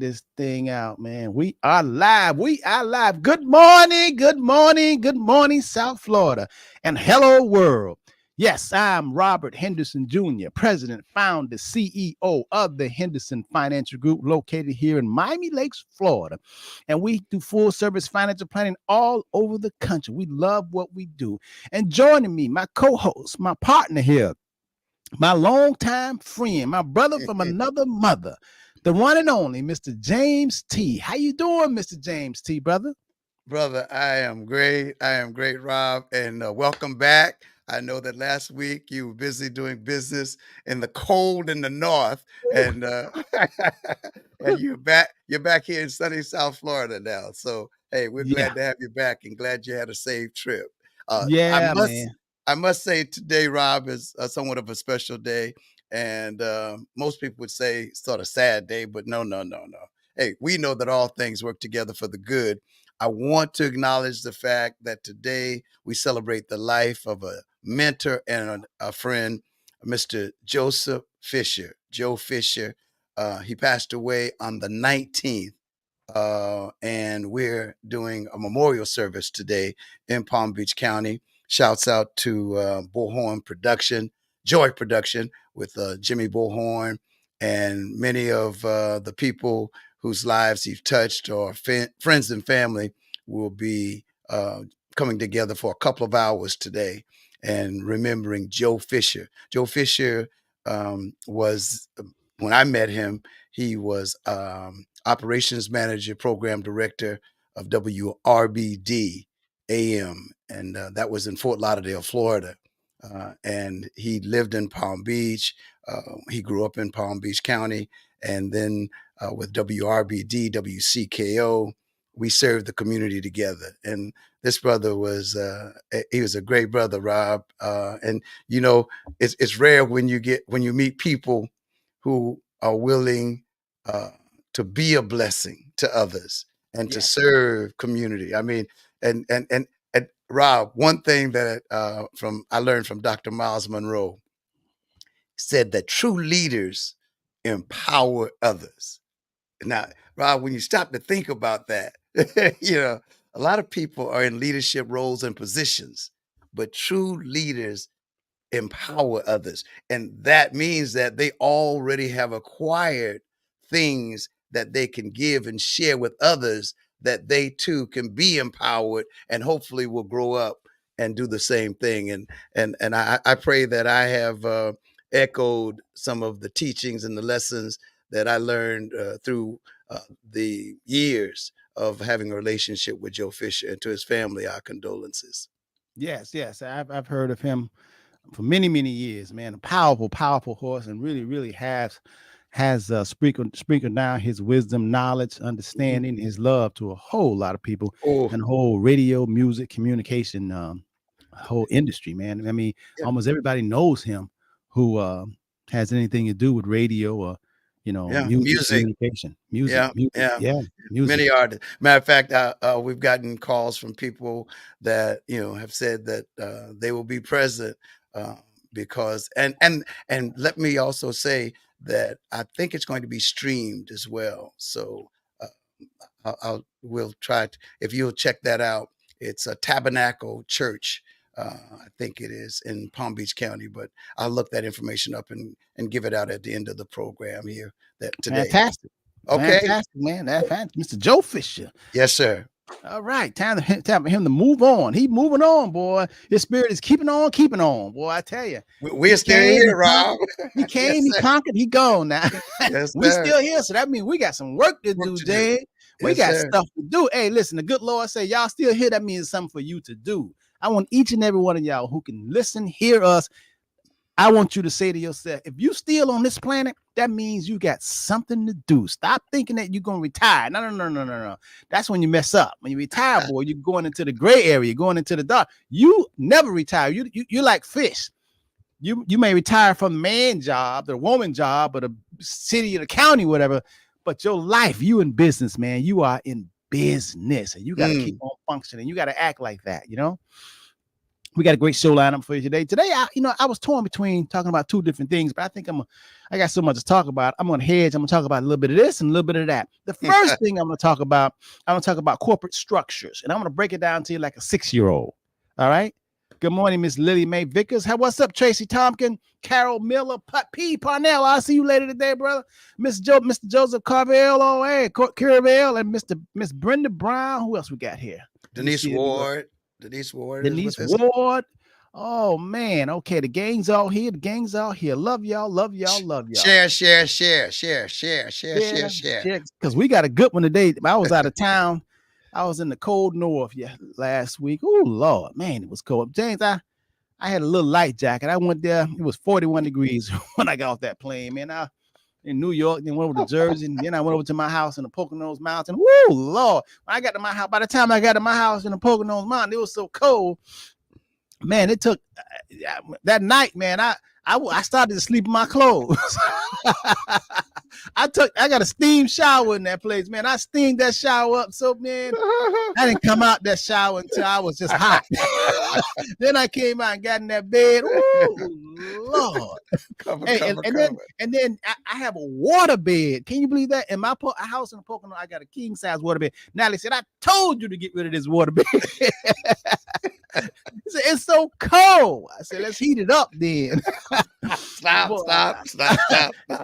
this thing out, man. We are live. We are live. Good morning. Good morning. Good morning, South Florida. And hello, world. Yes, I'm Robert Henderson Jr., President, founder, CEO of the Henderson Financial Group, located here in Miami Lakes, Florida. And we do full service financial planning all over the country. We love what we do. And joining me, my co host, my partner here, my longtime friend, my brother from another mother, the one and only Mr. James T. How you doing, Mr. James T., brother? Brother, I am great. I am great, Rob, and welcome back. I know that last week you were busy doing business in the cold in the north, and and you're back. You're back here in sunny South Florida now. So, hey, we're Yeah. glad to have you back, and glad you had a safe trip. Uh, I Yeah, must, man. I must say today, Rob, is somewhat of a special day, and most people would say sort of sad day, but no, no, no, no. Hey, we know that all things work together for the good. I want to acknowledge the fact that today we celebrate the life of a mentor and a friend, Mr. Joseph Fisher. Joe Fisher. He passed away on the 19th, and we're doing a memorial service today in Palm Beach County. Shouts out to Bullhorn Production, Joy Production with Jimmy Bullhorn, and many of the people whose lives he's touched or friends and family will be coming together for a couple of hours today and remembering Joe Fisher. Joe Fisher was, when I met him, he was operations manager, program director of WRBD AM, and that was in Fort Lauderdale, Florida. And he lived in Palm Beach. He grew up in Palm Beach County, and then with WRBD, WCKO, we served the community together. And this brother was he was a great brother, Rob. And you know, it's rare when you meet people who are willing uh, to be a blessing to others and to Yes. serve community. I mean, and Rob, one thing that from I learned from Dr. Miles Monroe said that true leaders empower others. Now, Rob, when you stop to think about that, you know, a lot of people are in leadership roles and positions, but true leaders empower others. And that means that they already have acquired things that they can give and share with others, that they too can be empowered and hopefully will grow up and do the same thing. And I pray that I have echoed some of the teachings and the lessons that I learned through the years of having a relationship with Joe Fisher, and to his family, our condolences. Yes, yes. I've heard of him for many, many years, man. A powerful, powerful horse, and really, really has sprinkled down his wisdom, knowledge, Mhm. understanding, his love to a whole lot of people Oh, and whole radio, music, communication, whole industry, man. I mean, yeah. almost everybody knows him who has anything to do with radio or Yeah, music, music. communication, Yeah, music, yeah. yeah, music. Many artists. Matter of fact, we've gotten calls from people that have said that they will be present uh, because and let me also say that I think it's going to be streamed as well. So uh, we'll try to, if you'll check that out. It's a Tabernacle Church. I think it is in Palm Beach County, but I'll look that information up and give it out at the end of the program here that today. Fantastic, Okay. fantastic, man. That's fantastic, Mr. Joe Fisher. Yes, sir. All right, time for him to move on. He moving on, boy. His spirit is keeping on, boy. I tell you, he We're still came, he here, conquered, Rob. he Yes, came, he sir. conquered, he gone now. Yes, We sir. still here, so that means we got some work to Work do, to do. Jay. We Yes, got sir. stuff to do. Hey, listen, the good Lord say y'all still here. That means something for you to do. I want each and every one of y'all who can listen, hear us. I want you to say to yourself, if you still on this planet, that means you got something to do. Stop thinking that you're gonna retire. No, no, no, no, no, no. That's when you mess up. When you retire, boy, you're going into the gray area, you're going into the dark. You never retire. You're like fish. You may retire from the man job, the woman job, or the city or the county, whatever. But your life, you in business, man. You are in business, and you got to keep Mm. on functioning. You got to act like that, you know. We got a great show lineup for you today. Today, I was torn between talking about two different things, but I think I got so much to talk about. I'm gonna hedge. I'm gonna talk about a little bit of this and a little bit of that. The first thing I'm gonna talk about corporate structures, and I'm gonna break it down to you like a 6-year-old. All right. Good morning, Miss Lily Mae Vickers. What's up, Tracy Tompkins, Carol Miller, P. Parnell? I'll see you later today, brother. Mr. Joseph Carvell, Carvell, and Miss Brenda Brown. Who else we got here? Denise Ward. Denise Ward. Oh man. Okay, the gang's all here. Love y'all. Share. Because we got a good one today. I was out of town. I was in the cold north last week. Oh Lord, man, it was cold. James, I had a little light jacket. I went there. It was 41 degrees when I got off that plane, man. I in New York, then went over to Jersey, and then I went over to my house in the Poconos Mountain. Woo, Lord. When I got to my house, by the time I got to my house in the Poconos Mountain, it was so cold. Man, it took that night, man. I started to sleep in my clothes. I got a steam shower in that place, man. I steamed that shower up. So, man, I didn't come out that shower until I was just hot. Then I came out and got in that bed. Ooh, Lord. And then I have a water bed. Can you believe that? In my house in the Pocono, I got a king size water bed. Now they said, I told you to get rid of this water bed. It's so cold. I said, let's heat it up then. Stop.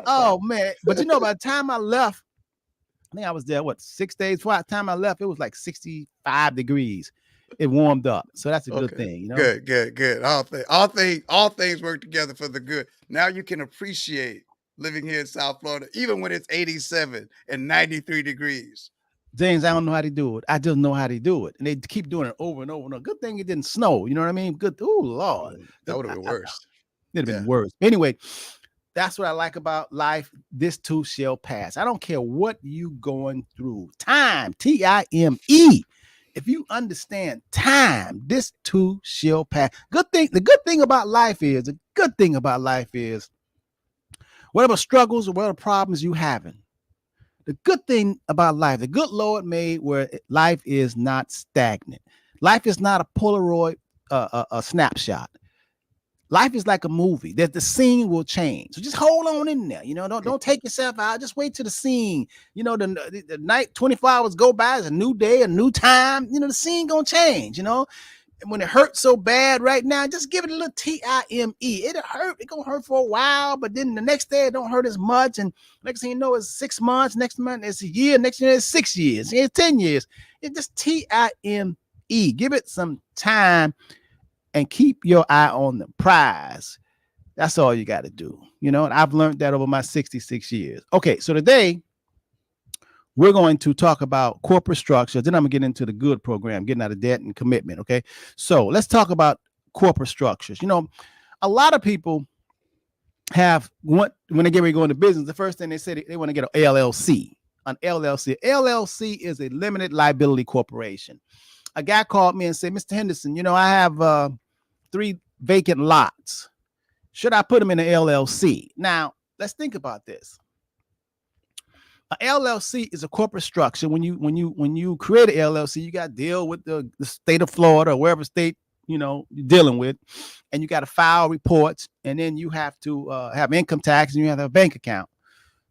Oh man. But by the time I left, I think I was there 6 days before the time I left, it was like 65 degrees. It warmed up. So that's a good thing, Good. All things work together for the good. Now you can appreciate living here in South Florida, even when it's 87 and 93 degrees. James, I don't know how to do it. I just know how to do it. And they keep doing it over and over and over. Good thing it didn't snow. You know what I mean? Good. Oh, Lord. That would have been worse. It'd have been worse. Anyway, that's what I like about life. This too shall pass. I don't care what you going through. Time, T-I-M-E. If you understand time, this too shall pass. The good thing about life is, whatever struggles or whatever problems you having, the good thing about life, the good Lord made where life is not stagnant. Life is not a Polaroid, a snapshot. Life is like a movie that the scene will change. So just hold on in there. Don't take yourself out. Just wait till the scene. The night 24 hours go by, it's a new day, a new time. The scene gonna change. And when it hurts so bad right now, just give it a little time. It'll hurt. It's gonna hurt for a while, but then the next day it don't hurt as much. And next thing you know, it's 6 months. Next month it's a year. Next year it's 6 years. It's 10 years. It's just time. Give it some time and keep your eye on the prize. That's all you got to do. And I've learned that over my 66 years. Okay, so today we're going to talk about corporate structure. Then I'm gonna get into the good program, getting out of debt and commitment. Okay, so let's talk about corporate structures. A lot of people when they get ready to go into business, the first thing they say they want to get an LLC. An LLC. LLC is a limited liability corporation. A guy called me and said, Mr. Henderson, I have 3 vacant lots. Should I put them in an LLC? Now, let's think about this. An LLC is a corporate structure. When you create an LLC, you got to deal with the state of Florida or wherever state you're dealing with, and you got to file reports, and then you have to have income tax, and you have to have a bank account.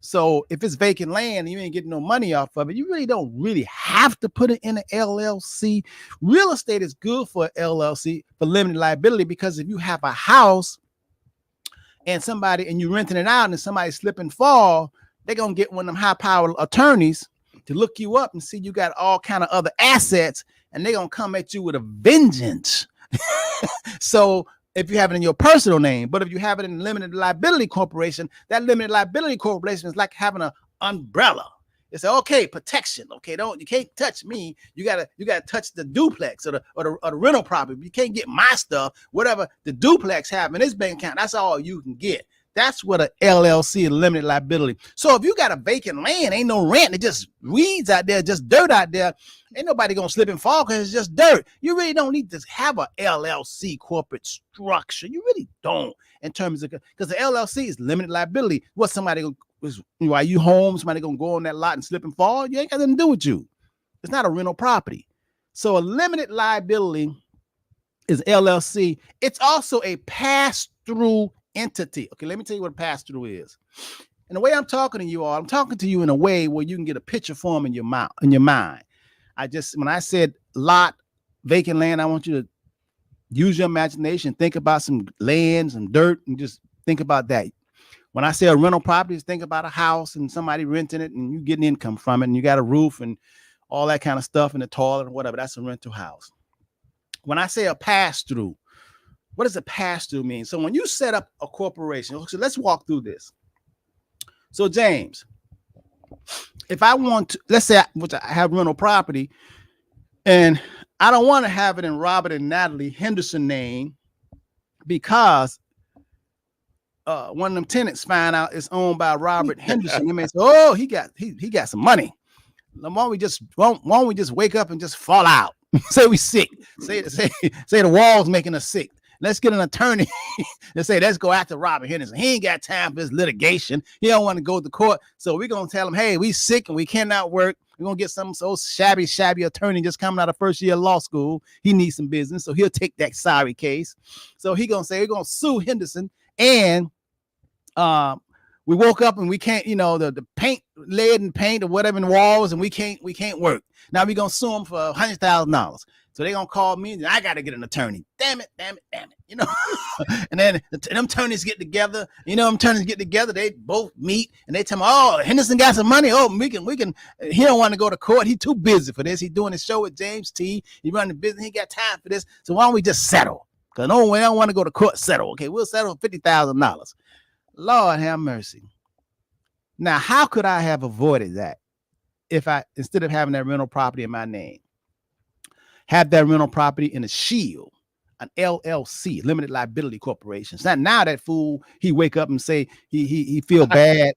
So if it's vacant land and you ain't getting no money off of it, you really don't have to put it in an LLC. Real estate is good for LLC for limited liability, because if you have a house and you're renting it out and somebody slip and fall, they're going to get one of them high-powered attorneys to look you up and see you got all kind of other assets, and they're going to come at you with a vengeance. So if you have it in your personal name, but if you have it in a limited liability corporation, that limited liability corporation is like having an umbrella. It's okay, protection. Okay, you can't touch me. You gotta touch the duplex or the rental property. You can't get my stuff. Whatever the duplex have in its bank account, that's all you can get. That's what an LLC is, limited liability. So if you got a vacant land, ain't no rent, it's just weeds out there, just dirt out there, ain't nobody gonna slip and fall because it's just dirt. You really don't need to have a LLC corporate structure. You really don't, in terms of, because the LLC is limited liability. What somebody while you home, somebody gonna go on that lot and slip and fall? You ain't got nothing to do with you. It's not a rental property. So a limited liability is LLC. It's also a pass-through entity. Okay, let me tell you what a pass-through is. And the way I'm talking to you all, I'm talking to you in a way where you can get a picture form in your mind. When I said lot, vacant land, I want you to use your imagination, think about some land, some dirt, and just think about that. When I say a rental property, think about a house and somebody renting it and you getting income from it, and you got a roof and all that kind of stuff and the toilet and whatever. That's a rental house. When I say a pass-through, what does a pass-through mean? So when you set up a corporation, so let's walk through this. So James, if I want to, let's say I have rental property and I don't want to have it in Robert and Natalie Henderson name because one of them tenants find out it's owned by Robert Henderson. They may say, "Oh, he got some money. Why don't we just wake up and just fall out? Say we sick. Say the wall's making us sick. Let's get an attorney and say, let's go after Robert Henderson. He ain't got time for this litigation. He don't want to go to court. So we're going to tell him, hey, we sick and we cannot work. We're going to get some so shabby attorney just coming out of first year of law school. He needs some business. So he'll take that sorry case. So he going to say, we're going to sue Henderson. And we woke up and we can't, the paint, lead and paint or whatever in the walls, and we can't work. Now we're going to sue him for $100,000. So they're going to call me and I got to get an attorney. Damn it. And then them attorneys get together. They both meet and they tell me, oh, Henderson got some money. Oh, we can. He don't want to go to court. He too busy for this. He doing his show with James T. He running the business. He got time for this. So why don't we just settle? Because no, we don't want to go to court. Settle. Okay, we'll settle $50,000. Lord have mercy. Now, how could I have avoided that if instead of having that rental property in my name, have that rental property in a shield, an LLC, limited liability corporation? So now that fool, he wake up and say he feel bad,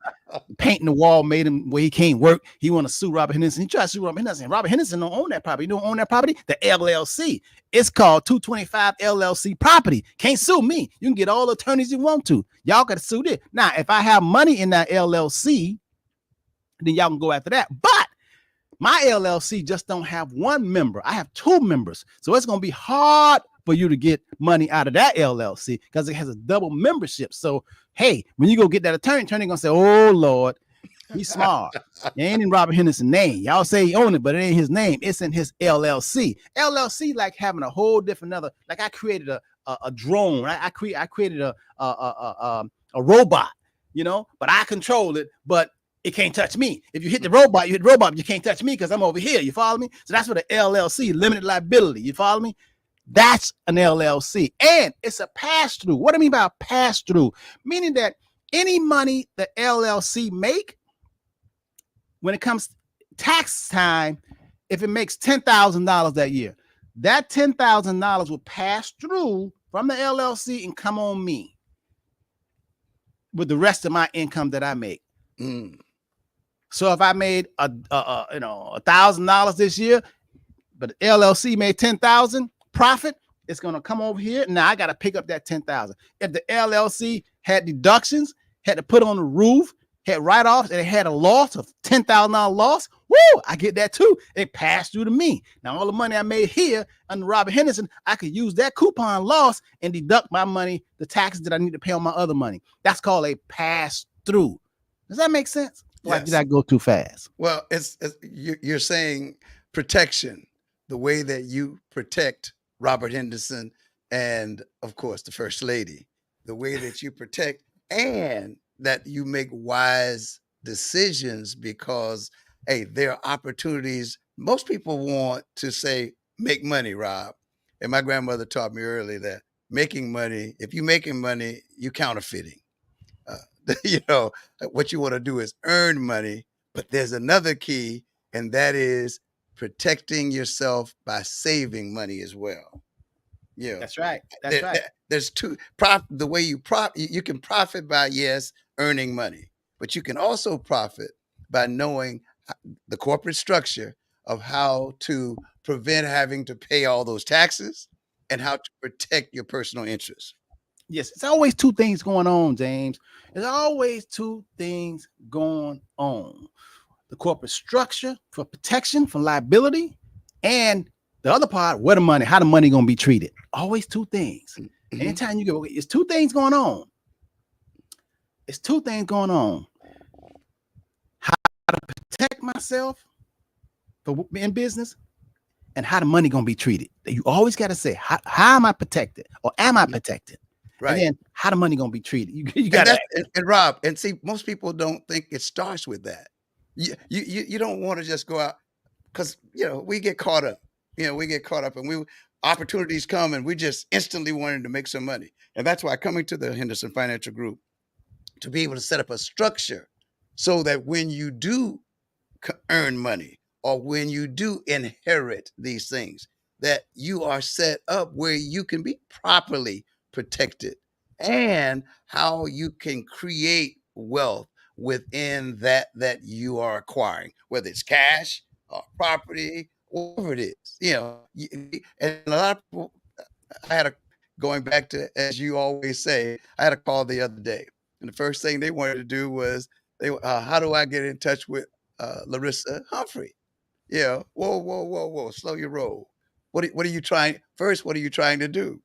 painting the wall made him where he can't work. He want to sue Robert Henderson. He try to sue Robert Henderson. Robert Henderson don't own that property. He don't own that property. The LLC. It's called 225 LLC property. Can't sue me. You can get all the attorneys you want to. Y'all got to sue this. Now, if I have money in that LLC, then y'all can go after that. But my LLC just don't have one member. I have two members. So it's going to be hard for you to get money out of that LLC because it has a double membership. So, hey, when you go get that attorney going to say, oh, Lord, he's smart. It ain't in Robert Henderson's name. Y'all say he owned it, but it ain't his name. It's in his LLC. LLC like having a whole different like I created a drone. I created a robot, but I control it, but it can't touch me. If you hit the robot, but you can't touch me because I'm over here. You follow me? So that's what an LLC, limited liability. You follow me? That's an LLC. And it's a pass-through. What do I mean by pass-through? Meaning that any money the LLC make, when it comes tax time, if it makes $10,000 that year, that $10,000 will pass through from the LLC and come on me with the rest of my income that I make. Mm. So if I made $1,000 this year, but the LLC made 10,000 profit, it's gonna come over here. Now I gotta pick up that 10,000. If the LLC had deductions, had to put on the roof, had write-offs, and it had a loss of $10,000 loss, woo, I get that too. It passed through to me. Now all the money I made here under Robert Henderson, I could use that coupon loss and deduct my money, the taxes that I need to pay on my other money. That's called a pass-through. Does that make sense? Why did I go too fast? Well, you're saying protection, the way that you protect Robert Henderson and, of course, the First Lady, the way that you protect and that you make wise decisions because, hey, there are opportunities. Most people want to say, make money, Rob. And my grandmother taught me early that making money, if you're making money, you're counterfeiting. What you want to do is earn money, but there's another key, and that is protecting yourself by saving money as well. Yeah, that's right. There's two the way you can profit by, yes, earning money, but you can also profit by knowing the corporate structure of how to prevent having to pay all those taxes and how to protect your personal interests. Yes, it's always two things going on, James. There's always two things going on. The corporate structure for protection from liability and The other part, where the money, how the money gonna be treated. Always two things. Mhm. Anytime you go, it's two things going on. It's two things going on. How to protect myself for in business, and how the money gonna be treated. You always got to say, how am I protected, or am I protected? Right. And then how the money gonna be treated. You And got to. and Rob, and see, most people don't think it starts with that. You don't want to just go out because we get caught up. We get caught up, and opportunities come, and we just instantly wanted to make some money. And that's why coming to the Henderson Financial Group to be able to set up a structure so that when you do earn money or when you do inherit these things, that you are set up where you can be properly protected and how you can create wealth within that you are acquiring, whether it's cash or property, whatever it is. And a lot of people, I had a going back to, as you always say, I had a call the other day, and the first thing they wanted to do was how do I get in touch with Larissa Humphrey? Whoa, whoa, whoa, whoa, slow your roll. What are you trying? First, what are you trying to do?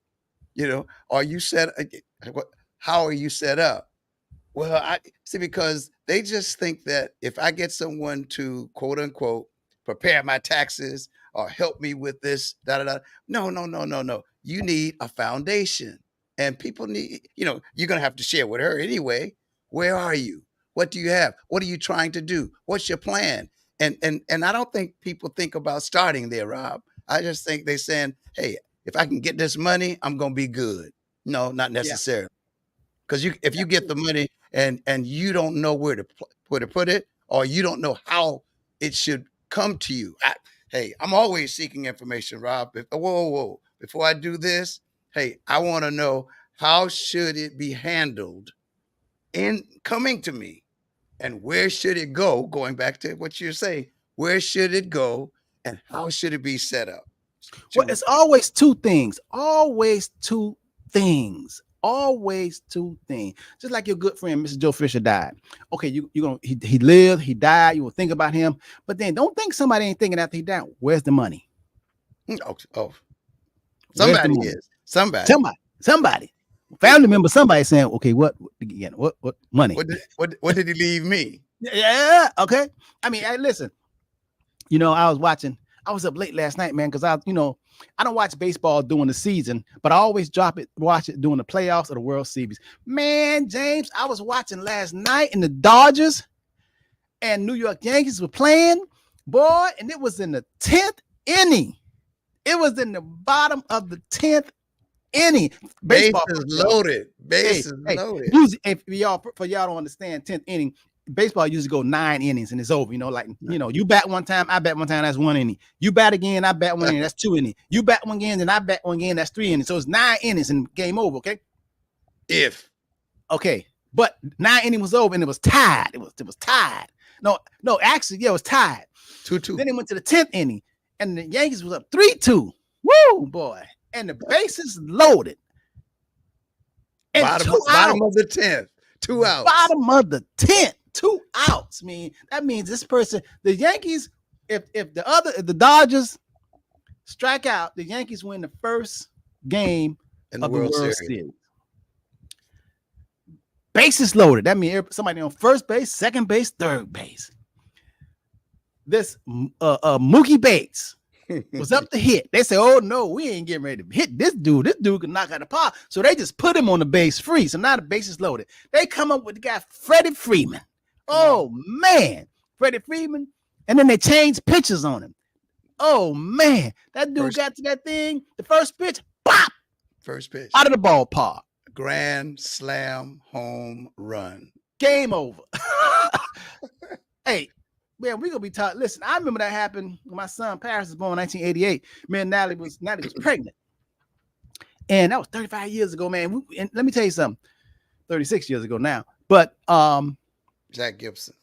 Are you set? How are you set up? Well, I see, because they just think that if I get someone to quote unquote prepare my taxes or help me with this, da da da. No, no, no, no, no. You need a foundation, and people need. You're gonna have to share with her anyway. Where are you? What do you have? What are you trying to do? What's your plan? And I don't think people think about starting there, Rob. I just think they're saying, hey, if I can get this money, I'm gonna be good. No, not Yeah. necessarily. Because if you get the money and you don't know where to put it, or you don't know how it should come to you. Hey, I'm always seeking information, Rob. Whoa, whoa, whoa. Before I do this, hey, I want to know, how should it be handled in coming to me, and where should it go? Going back to what you're saying, where should it go, and how should it be set up? Well, it's always two things. Always two things. Always two things. Just like your good friend, Mr. Joe Fisher, died. Okay, he lived, he died. You will think about him, but then don't think somebody ain't thinking after he died. Where's the money? Oh, somebody is. Somebody. Family member, somebody saying, okay, what money? What did he leave me? Yeah, okay. I mean, hey, listen. I was up late last night, man, because I don't watch baseball during the season, but I always watch it during the playoffs or the World Series. Man, James, I was watching last night, and the Dodgers and New York Yankees were playing, boy, and it was in the 10th inning. It was in the bottom of the 10th inning. Baseball loaded. Bases loaded. Usually, for y'all don't understand, 10th inning. Baseball usually go 9 innings and it's over. You bat one time, I bat one time, that's 1 inning. You bat again, I bat 1 inning, that's 2 innings. You bat one again, then I bat one again, that's 3 innings. So it's 9 innings and game over, okay? But 9 innings was over and it was tied. It was tied. No, actually, it was tied. 2-2. Then it went to the 10th inning and the Yankees was up 3-2. Woo, boy. And the bases loaded. And bottom of the 10th. 2 outs. Bottom of the 10th. 2 outs. That means this person, the Yankees, if the Dodgers strike out, the Yankees win the first game of the World Series. Bases loaded. That means somebody on first base, second base, third base. This Mookie Bates was up to hit. They say, oh no, we ain't getting ready to hit this dude. This dude can knock out the park. So they just put him on the base free. So now the base is loaded. They come up with the guy Freddie Freeman. Oh man, Freddie Freeman. And then they changed pitches on him. Oh man, that dude got to that thing. The first pitch, pop. First pitch. Out of the ballpark. Grand slam home run. Game over. Hey, man, we're gonna be taught. Listen, I remember that happened when my son Paris was born in 1988. Man, Natalie was pregnant. And that was 35 years ago, man. And let me tell you something, 36 years ago now. But Jack Gibson.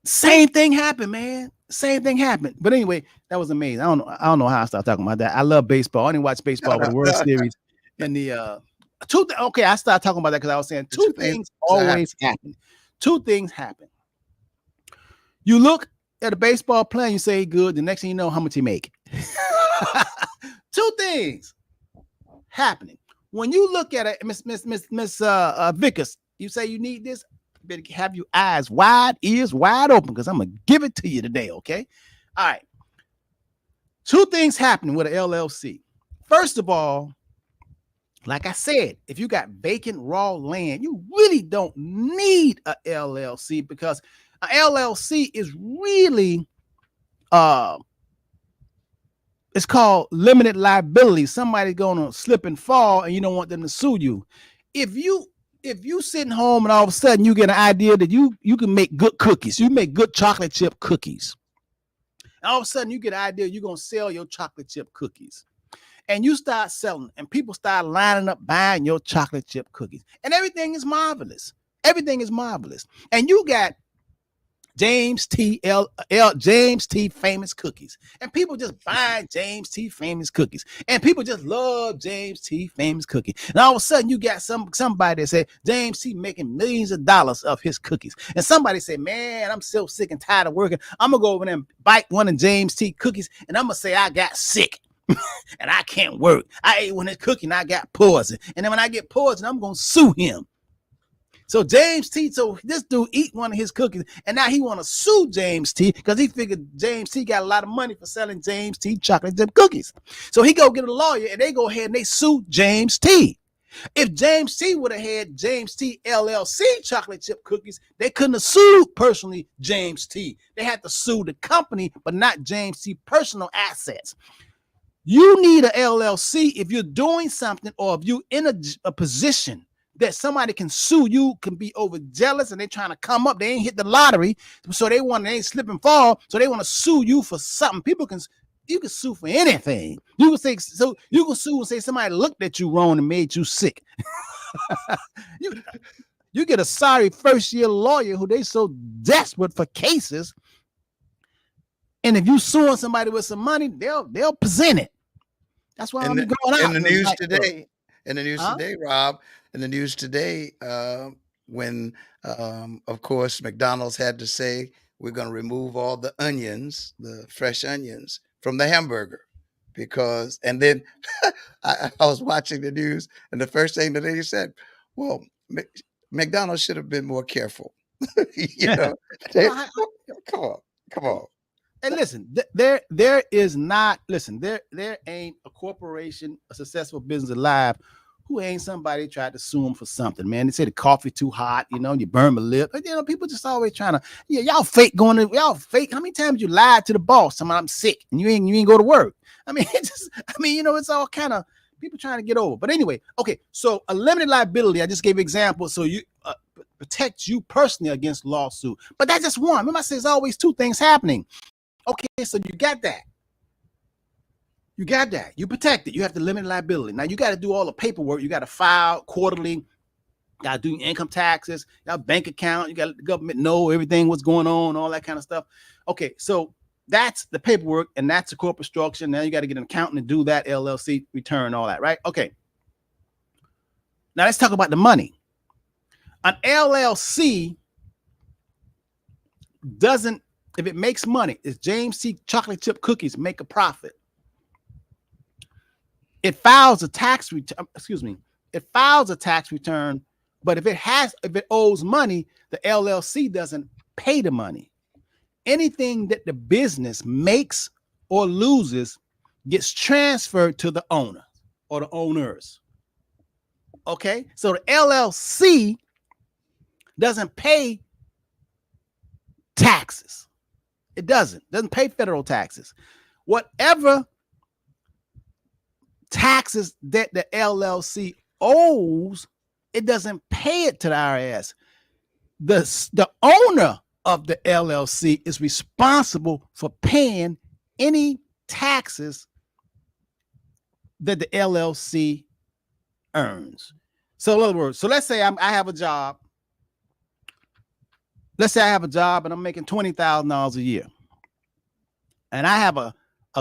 Same thing happened, man. Same thing happened. But anyway, that was amazing. I don't know how I started talking about that. I love baseball. I didn't watch baseball with the World Series and the I started talking about that because I was saying two things always happen. Two things happen. You look at a baseball player, you say good. The next thing you know, how much he make. Two things happening. When you look at it, Miss Vickers, you say you need this, better have your eyes wide, ears wide open, because I'm gonna give it to you today, okay? All right. Two things happening with an LLC. First of all, like I said, if you got vacant raw land, you really don't need a LLC, because a LLC is really it's called limited liability. Somebody's gonna slip and fall, and you don't want them to sue you. If you sitting home and all of a sudden you get an idea that you can make good cookies, you make good chocolate chip cookies, and all of a sudden you get an idea you're gonna sell your chocolate chip cookies, and you start selling, and people start lining up buying your chocolate chip cookies, and everything is marvelous. Everything is marvelous, and you got James T. Famous Cookies, and people just buy James T. Famous Cookies, and people just love James T. Famous Cookie. And all of a sudden, you got somebody that say James T. making millions of dollars of his cookies, and somebody say, "Man, I'm so sick and tired of working. I'm gonna go over there and bite one of James T. Cookies, and I'm gonna say I got sick." And I can't work. I ate one of his cookies and I got poison. And then when I get poison, I'm gonna sue him. So James T. So this dude eat one of his cookies, and now he want to sue James T. because he figured James T. got a lot of money for selling James T. chocolate chip cookies. So he go get a lawyer, and they go ahead and they sue James T. If James T. would have had James T. LLC chocolate chip cookies, they couldn't have sued personally James T. They had to sue the company, but not James T. personal assets. You need a LLC if you're doing something, or if you're in a position that somebody can sue you, can be overzealous, and they're trying to come up. They ain't hit the lottery, so they ain't slip and fall, so they want to sue you for something. You can sue for anything. You can sue and say somebody looked at you wrong and made you sick. you get a sorry first-year lawyer who they so desperate for cases, and if you suing somebody with some money, they'll present it. That's why I'm going out in the news today. In the news today, Rob. In the news today, when, of course, McDonald's had to say, we're going to remove all the onions, the fresh onions, from the hamburger. And then I was watching the news, and the first thing that they said, well, McDonald's should have been more careful. Come on. And listen, there ain't a corporation, a successful business alive who ain't somebody tried to sue them for something, man. They say the coffee too hot, you burn my lip. People just always trying to, y'all fake. How many times you lied to the boss? Somebody, I'm sick, and you ain't go to work. It's all kind of people trying to get over. But anyway, okay. So a limited liability, I just gave examples. So you protects you personally against lawsuit. But that's just one. Remember, I said there's always two things happening. Okay, so you got that. You protect it. You have the limited liability. Now you got to do all the paperwork. You got to file quarterly. You got to do income taxes. You got a bank account. You got to let the government know everything, what's going on, all that kind of stuff. Okay, so that's the paperwork, and that's the corporate structure. Now you got to get an accountant to do that, LLC return, all that, right? Okay. Now let's talk about the money. An LLC doesn't, if it makes money, if James T. chocolate chip cookies make a profit, it files a tax return. It files a tax return, but if it owes money, the LLC doesn't pay the money. Anything that the business makes or loses gets transferred to the owner or the owners. Okay, so the LLC doesn't pay taxes. It doesn't pay federal taxes. Whatever taxes that the LLC owes, it doesn't pay it to the IRS. The owner of the LLC is responsible for paying any taxes that the LLC earns. So in other words, let's say I have a job. Let's say I have a job and I'm making $20,000 a year. And I have a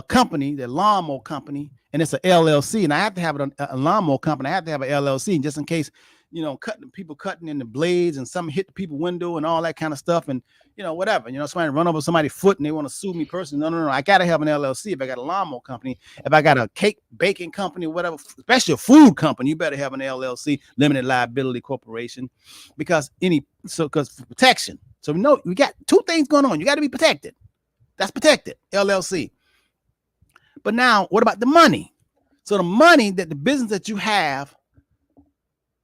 company, the lawnmower company, and it's an LLC, and I have to have a lawnmower company. I have to have an LLC just in case, cutting in the blades, and some hit the people window and all that kind of stuff, and whatever. Somebody run over somebody's foot and they want to sue me personally. No. I gotta have an LLC. If I got a lawnmower company, if I got a cake baking company, whatever, especially a food company, you better have an LLC, limited liability corporation, because for protection. So we got two things going on. You got to be protected. That's protected, LLC. But now, what about the money? So the money that the business that you have,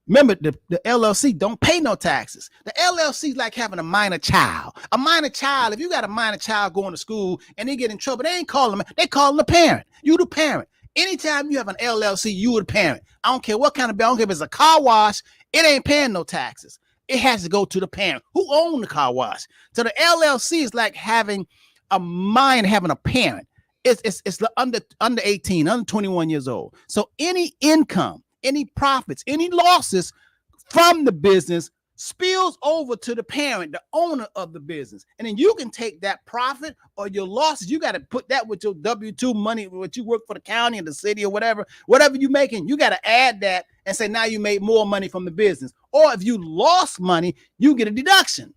remember, the LLC don't pay no taxes. The LLC is like having a minor child. A minor child, if you got a minor child going to school and they get in trouble, they ain't calling them, they calling the parent. You the parent. Anytime you have an LLC, you the parent. I don't care what kind of bill, I don't care if it's a car wash, it ain't paying no taxes. It has to go to the parent who owns the car wash. So the LLC is like having a parent. It's under 18, under 21 years old. So any income, any profits, any losses from the business spills over to the parent, the owner of the business. And then you can take that profit or your losses. You got to put that with your W-2 money, what you work for the county or the city or whatever you're making, you got to add that and say, now you made more money from the business. Or if you lost money, you get a deduction.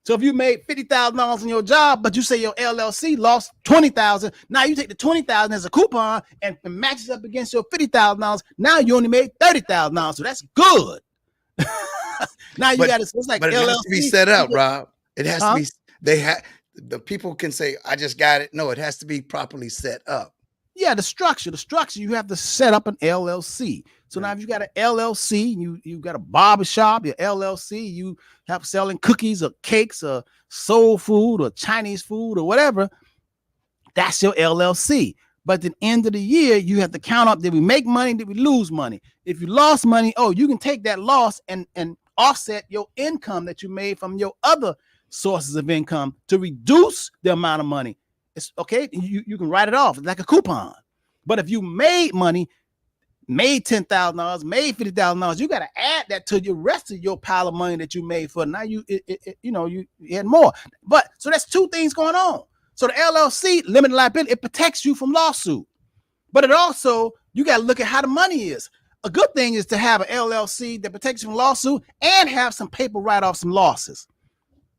So if you made $50,000 in your job, but you say your LLC lost $20,000, now you take the $20,000 as a coupon and matches up against your $50,000. Now you only made $30,000, so that's good. Now you got to. It's like, but it LLC has to be set up, Rob. It has to be. The people can say, "I just got it." No, it has to be properly set up. Yeah, the structure. You have to set up an LLC. So now if you got an LLC, you got a barbershop, your LLC, you have selling cookies or cakes or soul food or Chinese food or whatever, that's your LLC. But at the end of the year, you have to count up, did we make money, did we lose money? If you lost money, you can take that loss and offset your income that you made from your other sources of income to reduce the amount of money. It's okay. You can write it off. It's like a coupon. But if you made money, made $10,000, made $50,000, you got to add that to the rest of your pile of money that you made for. Now you had more. But so that's two things going on. So the LLC, limited liability, it protects you from lawsuit. But it also, you got to look at how the money is. A good thing is to have an LLC that protects you from lawsuit and have some paper write off some losses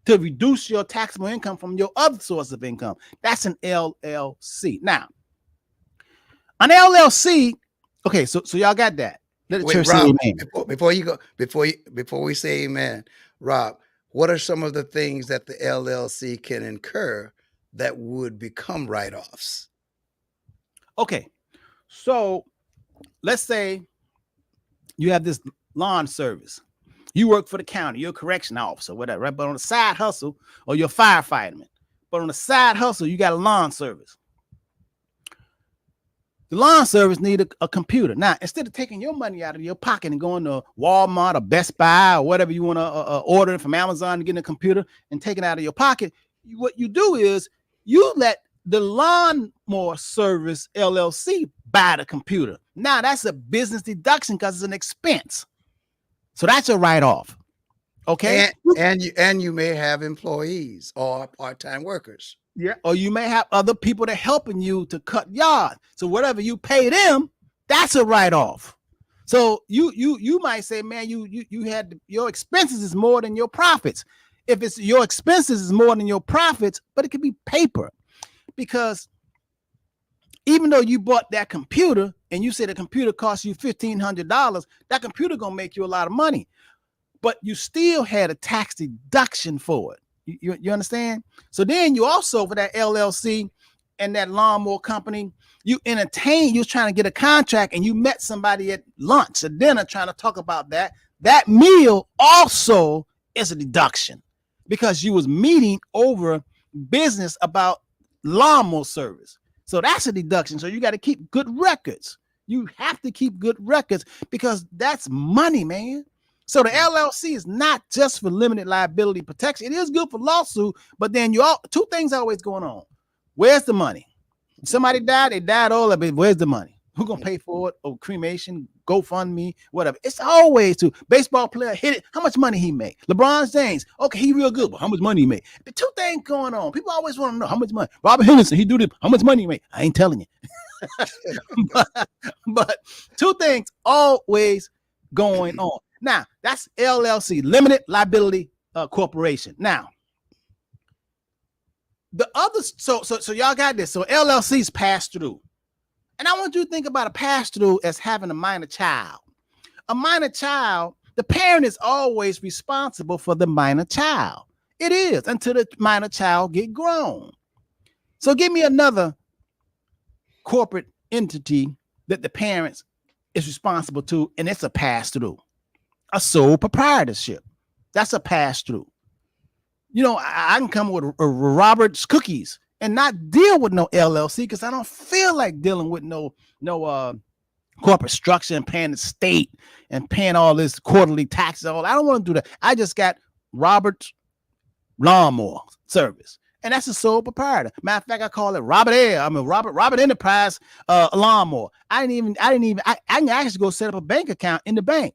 to reduce your taxable income from your other source of income. That's an LLC. Now, an LLC. Okay, so y'all got that. Let the church say amen. Before we say amen, Rob, what are some of the things that the LLC can incur that would become write-offs? Okay, so let's say you have this lawn service. You work for the county, you're a correction officer, whatever, right? But on the side hustle, or you're a firefighter, but on the side hustle, you got a lawn service. The lawn service need a computer. Now, instead of taking your money out of your pocket and going to Walmart or Best Buy or whatever you want to order from Amazon to get a computer and take it out of your pocket, what you do is you let the lawnmower service LLC buy the computer. Now, that's a business deduction because it's an expense. So that's a write-off. Okay. And you may have employees or part-time workers. Yeah. Or you may have other people that are helping you to cut yard. So whatever you pay them, that's a write-off. So you might say, man, you had your expenses is more than your profits. If it's your expenses is more than your profits, but it could be paper, because even though you bought that computer and you say the computer costs you $1,500, that computer gonna make you a lot of money, but you still had a tax deduction for it. You understand? So then you also, for that LLC and that lawnmower company, you was trying to get a contract and you met somebody at lunch or dinner trying to talk about that. That meal also is a deduction because you was meeting over business about lawnmower service. So that's a deduction. So you got to keep good records. You have to keep good records because that's money, man. So the LLC is not just for limited liability protection. It is good for lawsuit, but then two things always going on. Where's the money? Somebody died, they died all of it. Where's the money? Who gonna pay for it? Oh, cremation, GoFundMe, whatever. It's always to baseball player hit it. How much money he made? LeBron James, okay, he real good, but how much money he made? The two things going on. People always want to know how much money. Robert Henderson, he do this. How much money he made? I ain't telling you. but two things always going on. Now, that's LLC, limited liability corporation. Now, the others, so y'all got this. So LLCs pass through. And I want you to think about a pass through as having a minor child. A minor child, the parent is always responsible for the minor child. It is until the minor child get grown. So give me another corporate entity that the parents is responsible to, and it's a pass through. A sole proprietorship. That's a pass through. You know, I can come with Robert's Cookies and not deal with no LLC because I don't feel like dealing with no corporate structure and paying the state and paying all this quarterly taxes. I don't want to do that. I just got Robert's Lawnmower Service, and that's a sole proprietor. Matter of fact, I call it Robert Enterprise Lawnmower. I can actually go set up a bank account in the bank.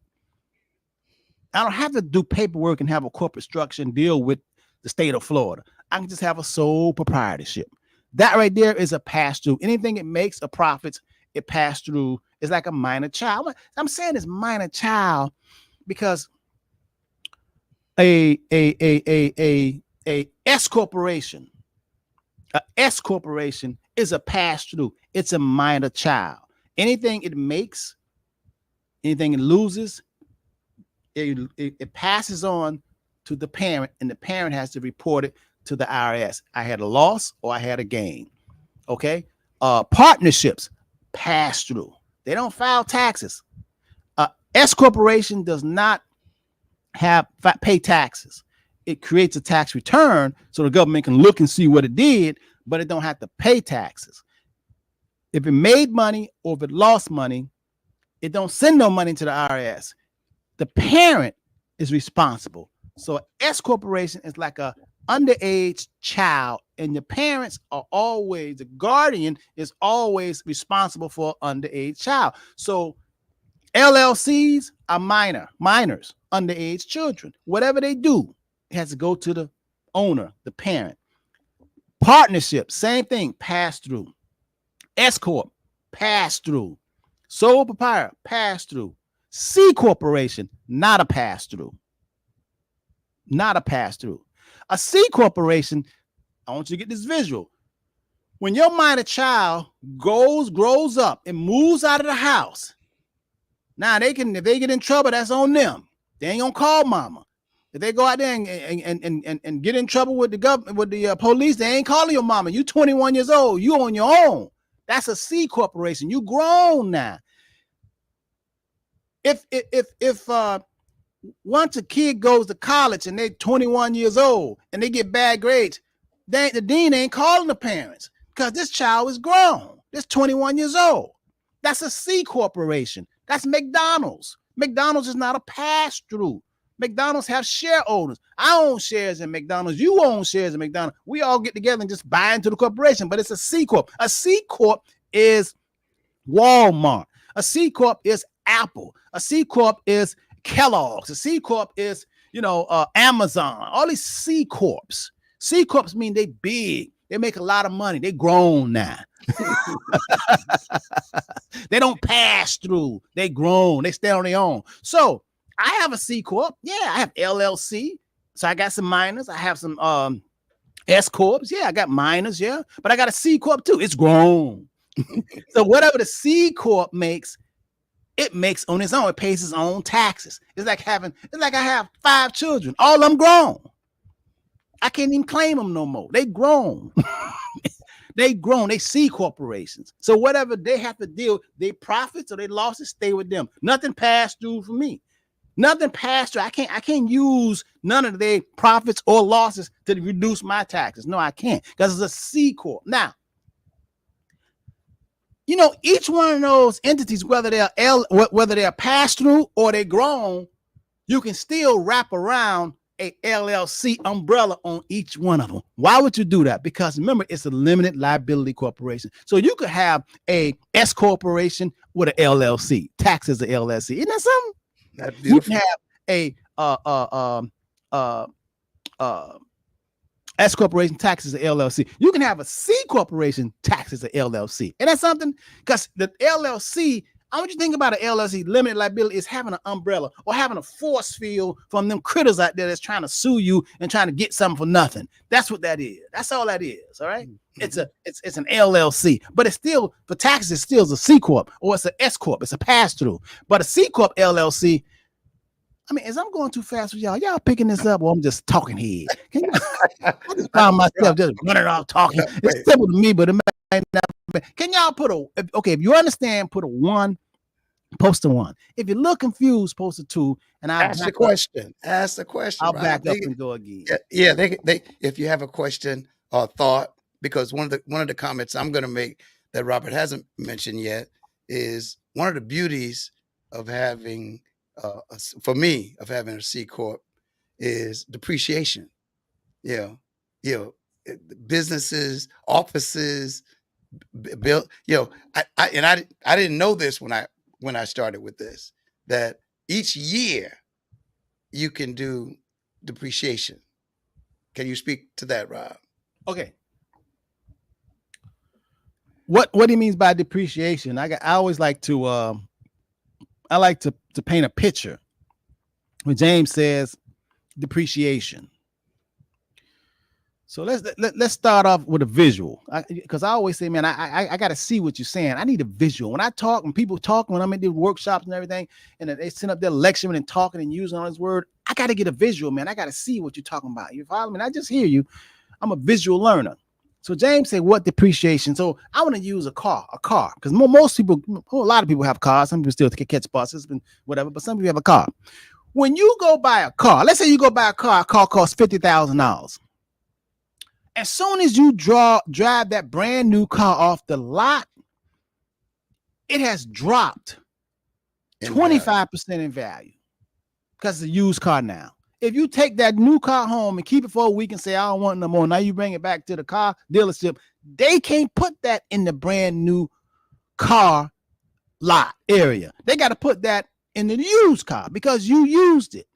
I don't have to do paperwork and have a corporate structure and deal with the state of Florida. I can just have a sole proprietorship. That right there is a pass through. Anything it makes a profit, it pass through. It's like a minor child. I'm saying it's minor child because a S corporation is a pass through. It's a minor child. Anything it makes, anything it loses, it passes on to the parent, and the parent has to report it to the IRS. I had a loss or I had a gain. Okay. Partnerships pass through. They don't file taxes. S corporation does not pay taxes. It creates a tax return so the government can look and see what it did, but it don't have to pay taxes. If it made money or if it lost money, it don't send no money to the IRS. The parent is responsible. So S corporation is like a underage child, and the parents are always, the guardian is always responsible for an underage child. So LLCs are minors, underage children. Whatever they do, it has to go to the owner, the parent. Partnership, same thing, pass through. S corp, pass through. Sole proprietor, pass through. C corporation, not a pass through. Not a pass through. A C corporation, I want you to get this visual. When your minor child grows up and moves out of the house, now if they get in trouble, that's on them. They ain't gonna call mama. If they go out there and get in trouble with the government, with the police, they ain't calling your mama. You 21 years old, you on your own. That's a C corporation. You grown now. If once a kid goes to college and they're 21 years old and they get bad grades, the dean ain't calling the parents because this child is grown. This 21 years old. That's a C corporation. That's McDonald's. McDonald's is not a pass through. McDonald's have share owners. I own shares in McDonald's. You own shares in McDonald's. We all get together and just buy into the corporation, but it's a C corp. A C corp is Walmart. A C corp is Apple. A C corp is Kellogg's. A C corp is, Amazon. All these C corps. C corps mean they big. They make a lot of money. They grown now. They don't pass through. They grown. They stay on their own. So I have a C corp. Yeah, I have LLC. So I got some minors. I have some S corps. Yeah, I got minors. Yeah, but I got a C corp too. It's grown. So whatever the C corp makes, it makes on its own. It pays its own taxes. It's like I have 5 children. All of them grown. I can't even claim them no more. They grown. They grown. They C corporations. So whatever they have to deal, they profits or they losses stay with them. Nothing passed through for me. Nothing passed through. I can't use none of their profits or losses to reduce my taxes. No, I can't, because it's a C corp. Now, each one of those entities, whether they're pass through or they're grown, you can still wrap around a LLC umbrella on each one of them. Why would you do that? Because remember, it's a limited liability corporation. So you could have a S corporation with an LLC, taxed as an LLC. Isn't that something? That's beautiful. You can have a S corporation taxes an LLC. You can have a C corporation taxes an LLC. And that's something, because the LLC I want you to think about an LLC, limited liability, is having an umbrella or having a force field from them critters out there that's trying to sue you and trying to get something for nothing. That's what that is. That's all that is. All right. It's an LLC, but it's still for taxes. It's still a C corp or it's an S corp. It's a pass through. But a C corp LLC. I mean, as I'm going too fast with y'all picking this up, or I'm just talking here. I just found myself just running off talking. It's simple to me, but it might not. Can y'all put if you understand, put a 1. Post a 1. If you're a little confused, post a 2. And I'll ask the question. Ask the question. I'll back up and go again. Yeah, they if you have a question or thought, because one of the comments I'm going to make that Robert hasn't mentioned yet is one of the beauties of having for me of having a C corp is depreciation. Businesses, offices, built. I didn't know this when I started with this, that each year you can do depreciation. Can you speak to that, Rob? Okay. What he means by depreciation? I always like to paint a picture. When James says depreciation. So let's start off with a visual, because I always say, man, I got to see what you're saying. I need a visual. When I talk, when people talk, when I'm in the workshops and everything, and they send up their lecturing and talking and using all this word, I got to get a visual, man. I got to see what you're talking about. You follow me? I just hear you. I'm a visual learner. So James said, what depreciation? So I want to use a car, because most people, a lot of people have cars. Some people still catch buses and whatever, but some people have a car. When you go buy a car, let's say you go buy a car costs $50,000. As soon as you drive that brand new car off the lot, it has dropped 25% in value because it's a used car now. If you take that new car home and keep it for a week and say, I don't want it no more, now you bring it back to the car dealership, they can't put that in the brand new car lot area. They got to put that in the used car because you used it.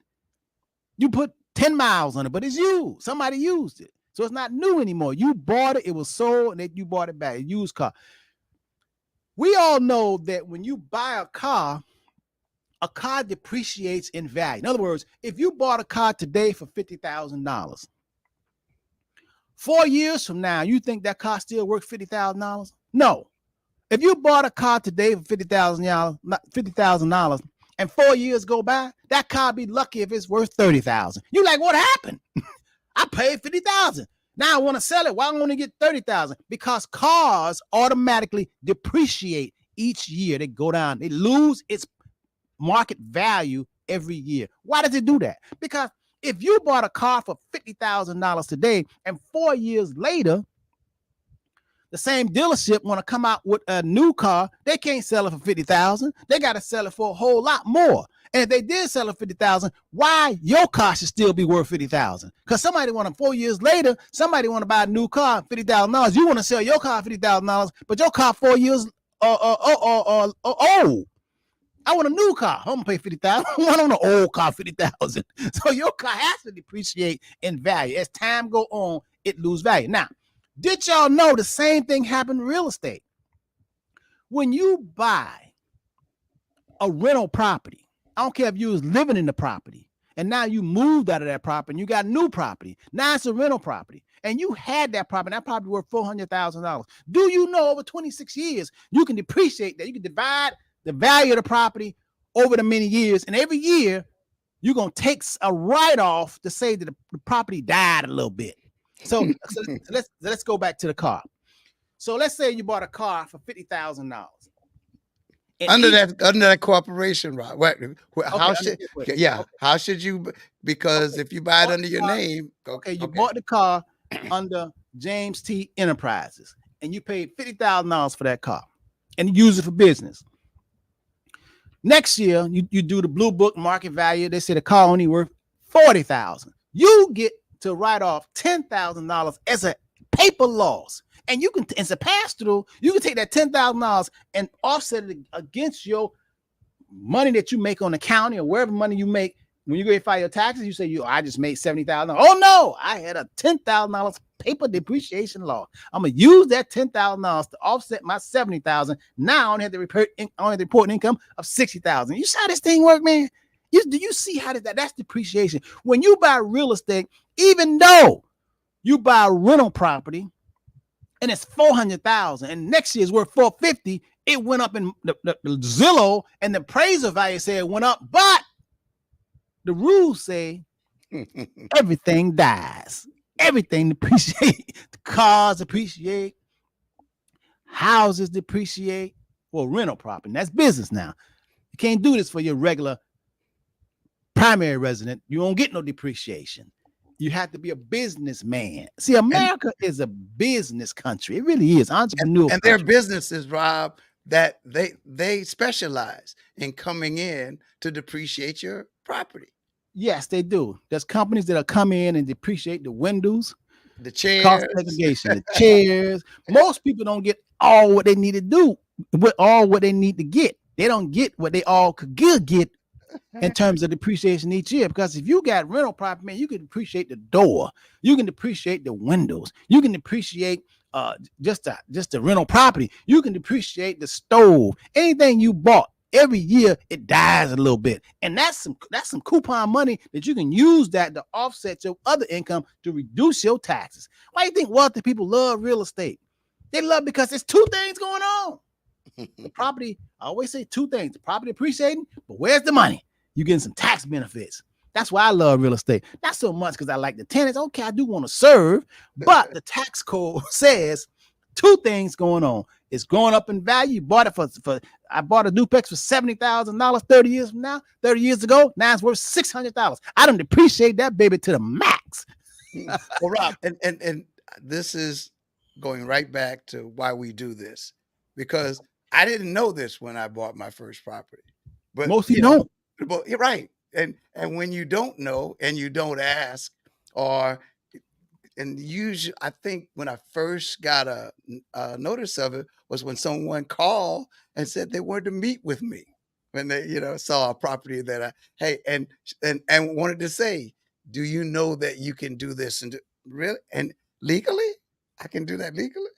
You put 10 miles on it, but it's used. Somebody used it. So it's not new anymore. You bought it, it was sold, and then you bought it back, a used car. We all know that when you buy a car depreciates in value. In other words, if you bought a car today for $50,000, 4 years from now, you think that car still worth $50,000? No. If you bought a car today for $50,000, and 4 years go by, that car be lucky if it's worth $30,000. You like, what happened? I paid $50,000. Now I want to sell it. Why don't I get $30,000? Because cars automatically depreciate each year. They go down. They lose its market value every year. Why does it do that? Because if you bought a car for $50,000 today and 4 years later, the same dealership want to come out with a new car, they can't sell it for $50,000. They got to sell it for a whole lot more. And if they did sell it $50,000, why your car should still be worth $50,000? Because somebody want to 4 years later, somebody want to buy a new car $50,000. You want to sell your car $50,000, but your car 4 years old. I want a new car. I'm gonna pay $50,000. I want an old car $50,000. So your car has to depreciate in value. As time go on, it lose value. Now, did y'all know the same thing happened in real estate? When you buy a rental property, I don't care if you was living in the property and now you moved out of that property and you got new property. Now it's a rental property and you had that property worth $400,000. Do you know over 26 years, you can depreciate that. You can divide the value of the property over the many years. And every year you're going to take a write-off to say that the property died a little bit. So let's go back to the car. So let's say you bought a car for $50,000. Under that corporation, right? How should you? Because if you buy it under your name, you bought the car under James T Enterprises, and you paid $50,000 for that car, and you use it for business. Next year, you do the blue book market value. They say the car only worth $40,000. You get to write off $10,000 as a paper loss. And you can, it's a pass through. You can take that $10,000 and offset it against your money that you make on the county or wherever money you make. When you go file your taxes, you say, I just made $70,000. Oh no, I had a $10,000 paper depreciation law. I'm gonna use that $10,000 to offset my $70,000. Now I only have to report income of $60,000. You see how this thing work, man? Do you see how that's depreciation? When you buy real estate, even though you buy a rental property and it's $400,000, and next year's worth $450,000, it went up in the Zillow and the appraisal value say it went up, but the rules say everything dies. Everything depreciate. The cars depreciate. Houses depreciate. Well, rental property. That's business now. You can't do this for your regular primary resident. You won't get no depreciation. You have to be a businessman. See, America is a business country. It really is. Entrepreneur. And their businesses, Rob, that they specialize in coming in to depreciate your property. Yes, they do. There's companies that'll come in and depreciate the windows, the chairs, cost segregation, the chairs. Most people don't get all what they need to do, with all what they need to get. They don't get what they all could get in terms of depreciation each year. Because if you got rental property, man, you can depreciate the door, you can depreciate the windows, you can depreciate just the rental property, you can depreciate the stove, anything you bought. Every year it dies a little bit, and that's some coupon money that you can use that to offset your other income to reduce your taxes. Why do you think wealthy people love real estate? They love because there's two things going on. The property, I always say two things: the property appreciating, but where's the money? You're getting some tax benefits. That's why I love real estate. Not so much because I like the tenants. Okay, I do want to serve, but the tax code says two things going on. It's going up in value. Bought it for I bought a duplex for $70,000 30 years from now, 30 years ago. Now it's worth $600. I don't depreciate that baby to the max. Well, Rob, and this is going right back to why we do this, because I didn't know this when I bought my first property. But most people don't. But you're right. And when you don't know and you don't ask, and usually, I think when I first got a notice of it was when someone called and said they wanted to meet with me when they, saw a property that and wanted to say, do you know that you can do this really and legally? I can do that legally.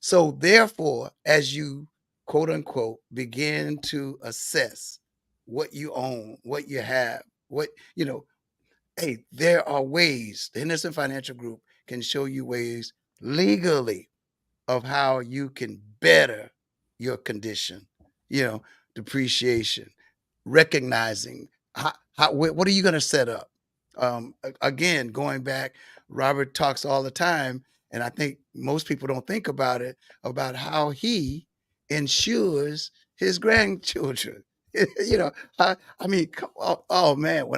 So therefore, as you quote unquote begin to assess what you own, what you have, hey, there are ways. The Henderson Financial Group can show you ways legally of how you can better your condition, depreciation, recognizing what are you going to set up? Again, going back, Robert talks all the time, and I think most people don't think about it, about how he insures his grandchildren. I mean, oh man,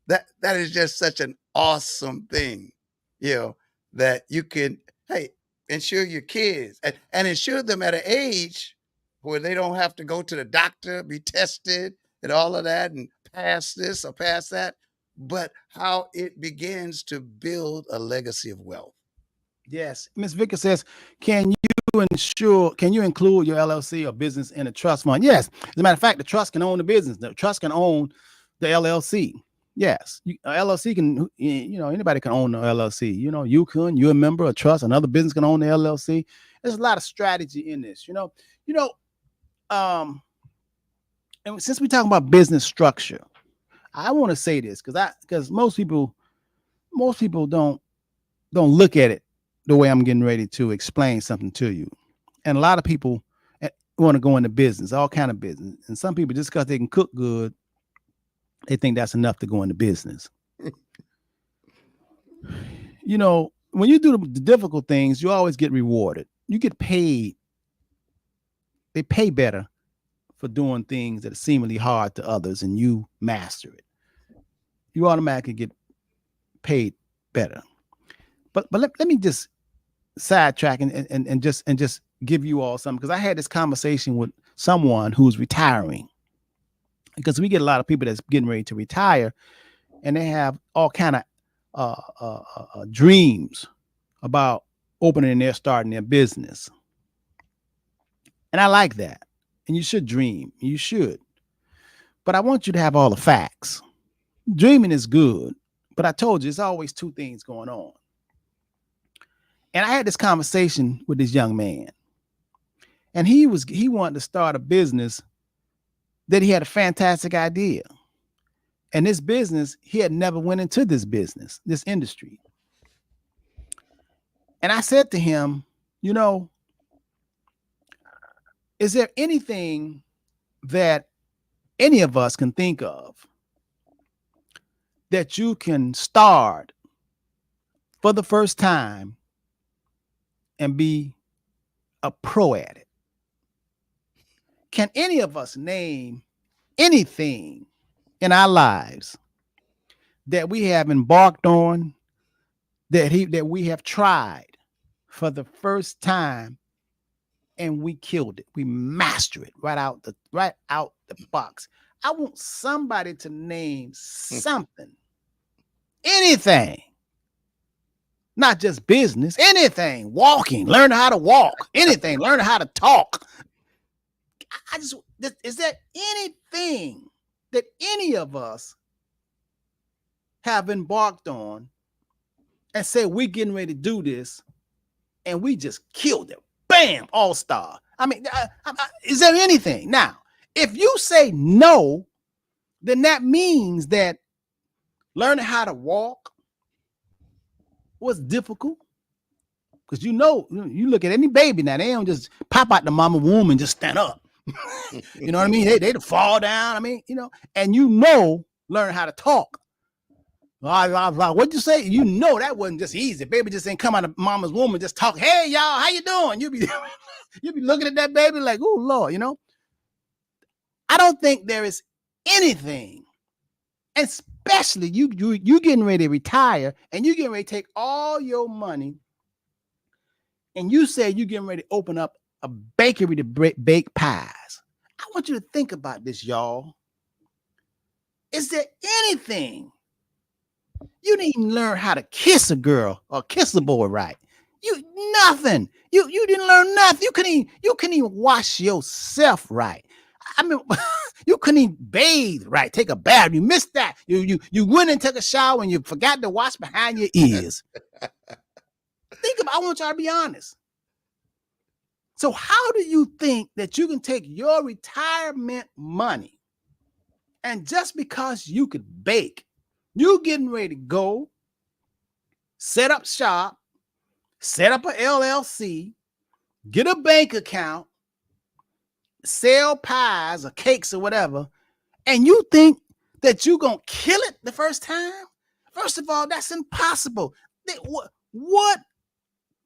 that is just such an awesome thing, that you can, hey, insure your kids and insure them at an age where they don't have to go to the doctor, be tested and all of that and pass this or pass that, but how it begins to build a legacy of wealth. Yes. Ms. Vicker says, can you include your LLC or business in a trust fund? Yes. As a matter of fact, the trust can own the business. The trust can own the LLC. Yes. LLC can, anybody can own the LLC. You're a member of a trust, another business can own the LLC. There's a lot of strategy in this, and since we're talking about business structure, I want to say this because most people don't look at it the way I'm getting ready to explain something to you. And a lot of people want to go into business, all kind of business. And some people, just because they can cook good, they think that's enough to go into business. When you do the difficult things, you always get rewarded. You get paid. They pay better for doing things that are seemingly hard to others, and you master it. You automatically get paid better. But let me just sidetrack and just give you all something, because I had this conversation with someone who's retiring, because we get a lot of people that's getting ready to retire, and they have all kind of dreams about starting their business. And I like that. And you should dream. You should. But I want you to have all the facts. Dreaming is good, But I told you, it's always two things going on. And I had this conversation with this young man, and he wanted to start a business that he had a fantastic idea. And this business, he had never went into this industry. And I said to him, you know, is there anything that any of us can think of that you can start for the first time and be a pro at it? Can any of us name anything in our lives that we have embarked on, that we have tried for the first time and we killed it? We mastered it right out the box. I want somebody to name something, anything, not just business, anything, walking, learn how to walk, anything, learn how to talk. Is there anything that any of us have embarked on and say we're getting ready to do this and we just killed it? Bam, all-star. I mean, is there anything? Now, if you say no, then that means that learning how to walk was difficult. Because you look at any baby now, they don't just pop out the mama womb and just stand up. You know what I mean? They'd fall down. I mean, and learn how to talk. What'd you say? That wasn't just easy. Baby just ain't come out of mama's womb and just talk. Hey, y'all, how you doing? You be looking at that baby like, oh, Lord, I don't think there is anything, especially you getting ready to retire and you getting ready to take all your money and you say you getting ready to open up a bakery to bake pies. I want you to think about this, y'all. Is there anything you didn't even learn how to kiss a girl or kiss a boy right? Nothing. You didn't learn nothing. You couldn't even wash yourself right. I mean, you couldn't even bathe right, take a bath. You missed that. You went and took a shower and you forgot to wash behind your ears. I want y'all to be honest. So how do you think that you can take your retirement money and just because you could bake, you getting ready to go set up shop, set up an LLC, get a bank account, sell pies or cakes or whatever, and you think that you're going to kill it the first time? First of all, that's impossible. What?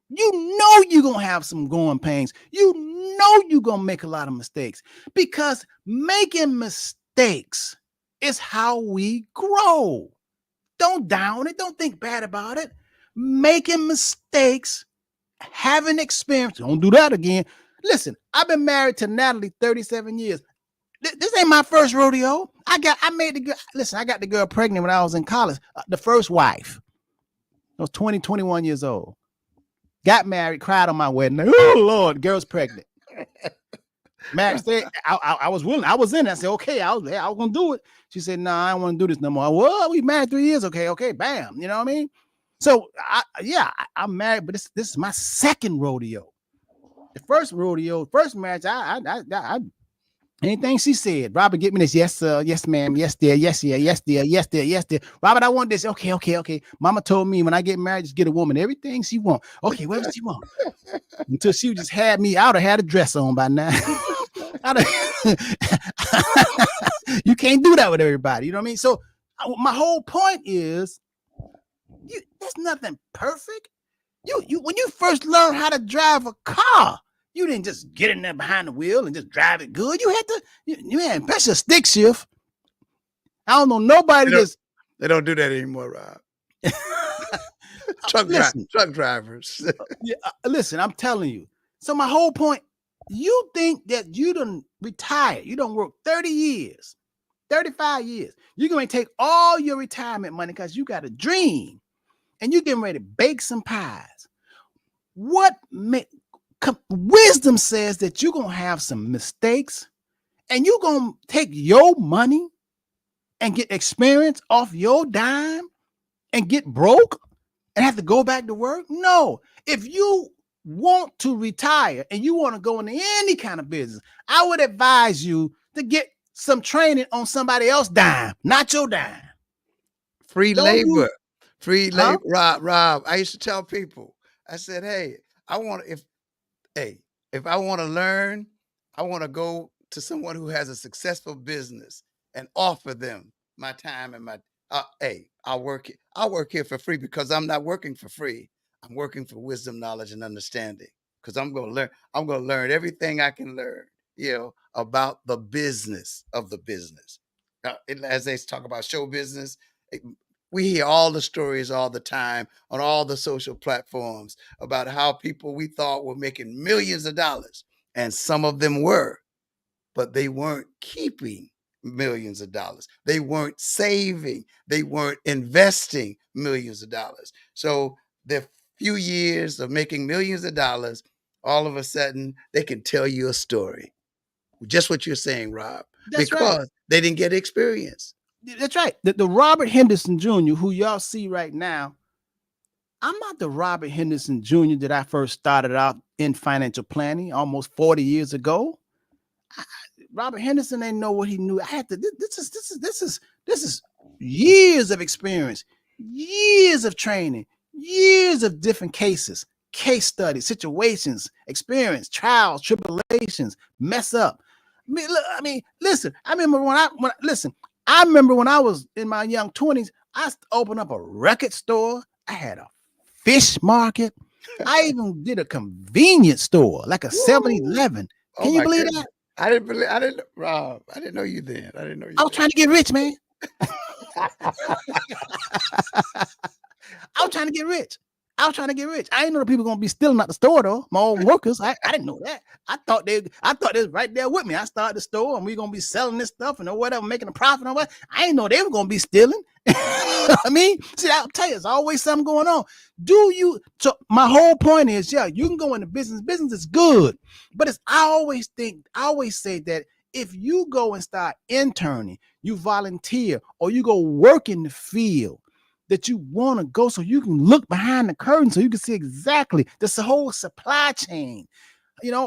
You're going to have some growing pains. You're going to make a lot of mistakes because making mistakes is how we grow. Don't down it. Don't think bad about it. Making mistakes, having experience. Don't do that again. Listen, I've been married to Natalie 37 years. This ain't my first rodeo. I got the girl pregnant when I was in college. The first wife. I was 21 years old. Got married, cried on my wedding. Oh, Lord, girl's pregnant. Married, said, I was willing. I was in it. I said, okay, I was going to do it. She said, no, I don't want to do this no more. Well, we married 3 years. Okay, bam. You know what I mean? So, I'm married, but this is my second rodeo. The first marriage, I anything she said, Robert, get me this. Yes, sir. Yes, ma'am. Yes, dear. Yes, dear. Yes, dear. Yes, dear. Yes, dear. Robert, I want this. Okay. Mama told me when I get married, just get a woman everything she want. Okay, what does she want? Until she just had me out. I had a dress on by now. You can't do that with everybody. You know what I mean? So my whole point is, there's nothing perfect. You when you first learn how to drive a car, you didn't just get in there behind the wheel and just drive it good. You had to, especially a stick shift. I don't know nobody They don't do that anymore, Rob. Truck drivers. Listen, I'm telling you. So my whole point, you think that you done retired. You done work 30 years, 35 years. You're going to take all your retirement money because you got a dream and you're getting ready to bake some pies. Wisdom says that you're going to have some mistakes and you're going to take your money and get experience off your dime and get broke and have to go back to work? No. If you want to retire and you want to go into any kind of business, I would advise you to get some training on somebody else's dime, not your dime. Free Don't labor. use, Free huh? labor. Rob, I used to tell people, I said, hey, if I want to learn, I want to go to someone who has a successful business and offer them my time and my hey, I'll work here for free because I'm not working for free. I'm working for wisdom, knowledge, and understanding. Because I'm gonna learn everything I can learn, about the business of the business. As they talk about show business, eh, we hear all the stories all the time on all the social platforms about how people we thought were making millions of dollars, and some of them were, but they weren't keeping millions of dollars. They weren't saving. They weren't investing millions of dollars. So their few years of making millions of dollars, all of a sudden they can tell you a story. Just what you're saying, Rob, That's right. because they didn't get experience. That's right. The Robert Henderson Jr., who y'all see right now, I'm not the Robert Henderson Jr. that I first started out in financial planning almost 40 years ago. Robert Henderson didn't know what he knew. I had to. This is years of experience, years of training, years of different cases, case studies, situations, experience, trials, tribulations, mess up. Listen. I remember I remember when I was in my young 20s. I opened up a record store. I had a fish market. I even did a convenience store, like a 7-Eleven. Oh Can you my believe goodness. that? Rob, I didn't know you then. I didn't know you I was then. trying to get rich, man. I was trying to get rich. I didn't know the people gonna be stealing out the store though. My own workers. I didn't know that. I thought they was right there with me. I started the store and we gonna be selling this stuff and whatever, making a profit on what. I didn't know they were gonna be stealing. See, I'll tell you, there's always something going on. So my whole point is, yeah, you can go into business. Business is good, but I always say that if you go and start interning, you volunteer, or you go work in the field that you want to go, so you can look behind the curtain, so you can see exactly this whole supply chain,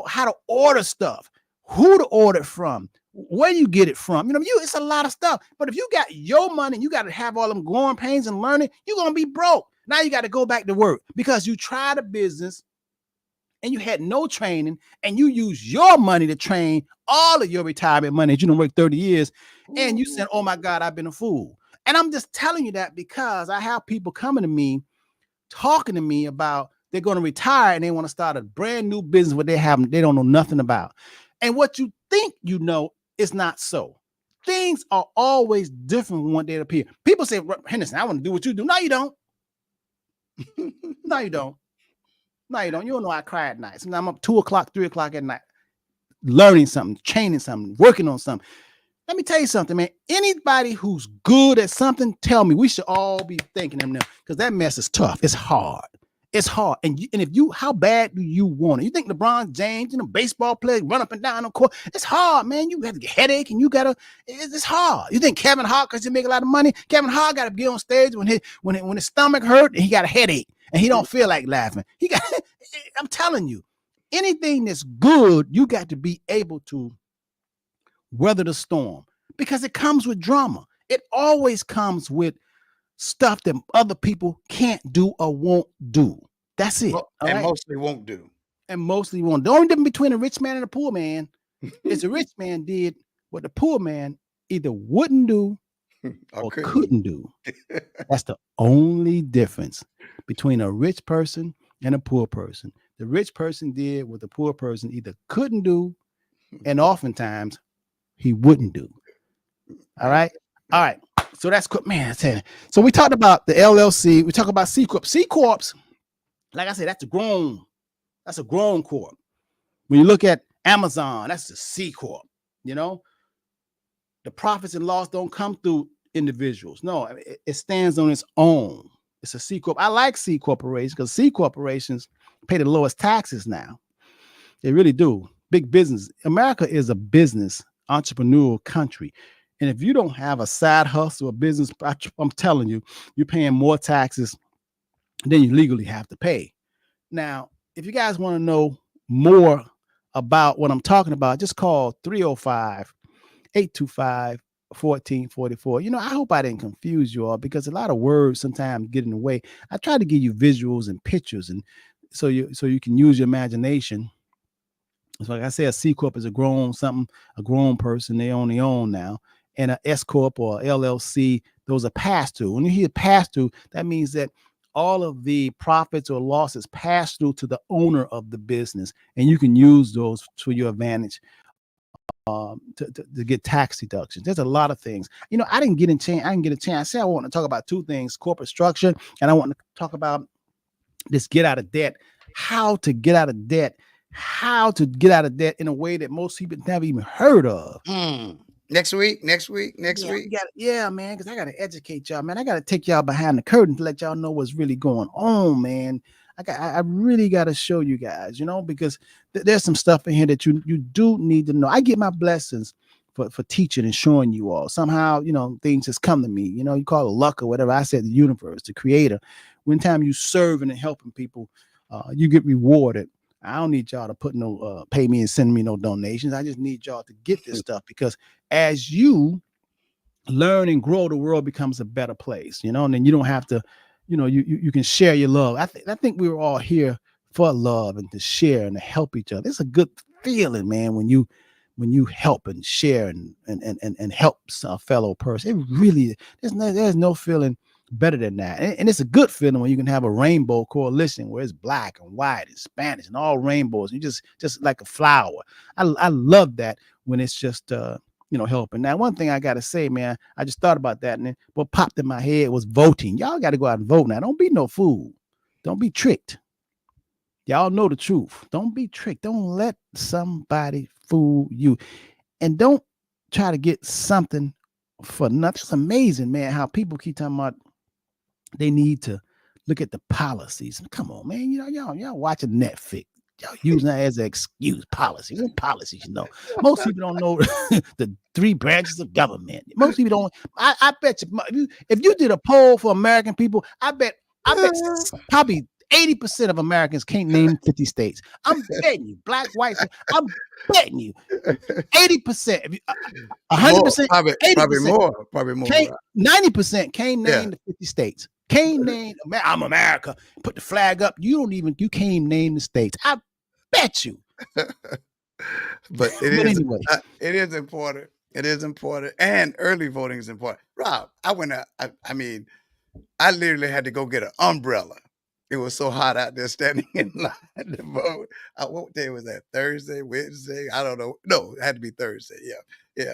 how to order stuff, who to order from, where you get it from. It's a lot of stuff. But if you got your money, you got to have all them growing pains and learning, you're going to be broke. Now you got to go back to work because you tried a business and you had no training, and you use your money to train all of your retirement money that you don't work 30 years. And you said, oh my God, I've been a fool. And I'm just telling you that because I have people coming to me, talking to me about they're going to retire and they want to start a brand new business where they don't know nothing about. And what you think you know is not so. Things are always different from what they appear. People say, Henderson, I want to do what you do. No, you don't. No, you don't. No, you don't. You don't know I cry at night. Sometimes I'm up 2 o'clock, 3 o'clock at night, learning something, training something, working on something. Let me tell you something, man. Anybody who's good at something, tell me. We should all be thanking them now because that mess is tough. It's hard. It's hard. And how bad do you want it? You think LeBron James, baseball players run up and down the court? It's hard, man. You have to get a headache and it's hard. You think Kevin Hart, because he make a lot of money, Kevin Hart got to get on stage when his stomach hurt and he got a headache and he don't feel like laughing. I'm telling you, anything that's good, you got to be able to weather the storm because it comes with drama. It always comes with stuff that other people can't do or won't do. That's it. And mostly won't do. And mostly won't. The only difference between a rich man and a poor man is the rich man did what the poor man either wouldn't do or couldn't do. That's the only difference between a rich person and a poor person. The rich person did what the poor person either couldn't do, and oftentimes he wouldn't do. All right. So that's good, man. So we talked about the LLC. We talked about C Corp. C Corps, like I said, that's a grown corp. When you look at Amazon, that's a C Corp. The profits and loss don't come through individuals. No, it stands on its own. It's a C Corp. I like C corporations because C corporations pay the lowest taxes now. They really do. Big business. America is a business entrepreneurial country. And if you don't have a side hustle or business, I'm telling you, you're paying more taxes than you legally have to pay. Now, if you guys want to know more about what I'm talking about, just call 305 825 1444. You know, I hope I didn't confuse you all because a lot of words sometimes get in the way. I try to give you visuals and pictures, and so you can use your imagination. So like I said, a C corp is a grown person. They on their own now, and a S corp or LLC, those are pass through. When you hear pass through, that means that all of the profits or losses pass through to the owner of the business, and you can use those to your advantage to get tax deductions. There's a lot of things. You know, I didn't get a chance. I said I want to talk about two things: corporate structure, and I want to talk about this get out of debt. How to get out of debt. How to get out of debt in a way that most people never even heard of. Next week. Yeah, man, because I got to educate y'all, man. I got to take y'all behind the curtain to let y'all know what's really going on, man. I really got to show you guys, you know, because there's some stuff in here that you do need to know. I get my blessings for teaching and showing you all. Somehow, you know, things just come to me. You know, you call it luck or whatever. I said the universe, the creator. When time you serving and helping people, you get rewarded. I don't need y'all to put no pay me and send me no donations. I just need y'all to get this stuff because as you learn and grow, the world becomes a better place, you know, and then you don't have to, you know, you can share your love. I think we were all here for love and to share and to help each other. It's a good feeling, man, when you help and share and help a fellow person. It really there's no feeling better than that. And it's a good feeling when you can have a rainbow coalition where it's black and white and Spanish and all rainbows. You just like a flower. I love that when it's just you know, helping. Now, one thing I gotta say, man, I just thought about that, and then what popped in my head was voting. Y'all got to go out and vote now. Don't be no fool. Don't be tricked. Y'all know the truth. Don't be tricked. Don't let somebody fool you, and don't try to get something for nothing. It's amazing, man, how people keep talking about they need to look at the policies. Come on, man. You know, y'all watching Netflix. Y'all using that as an excuse. Policies. What policies, you know? Most people don't know the three branches of government. Most people don't. I bet you if you did a poll for American people, I bet probably 80% of Americans can't name 50 states. I'm betting you, black, white. I'm betting you 80%, 100%, probably more. 90% can't name the 50 states. Can't name. I'm America. Put the flag up. You can't name the states. I bet you. But anyway, it is important. It is important, and early voting is important. Rob, I went out. I mean, I literally had to go get an umbrella. It was so hot out there standing in line to vote. What day was that? Thursday, Wednesday? I don't know. No, it had to be Thursday. Yeah.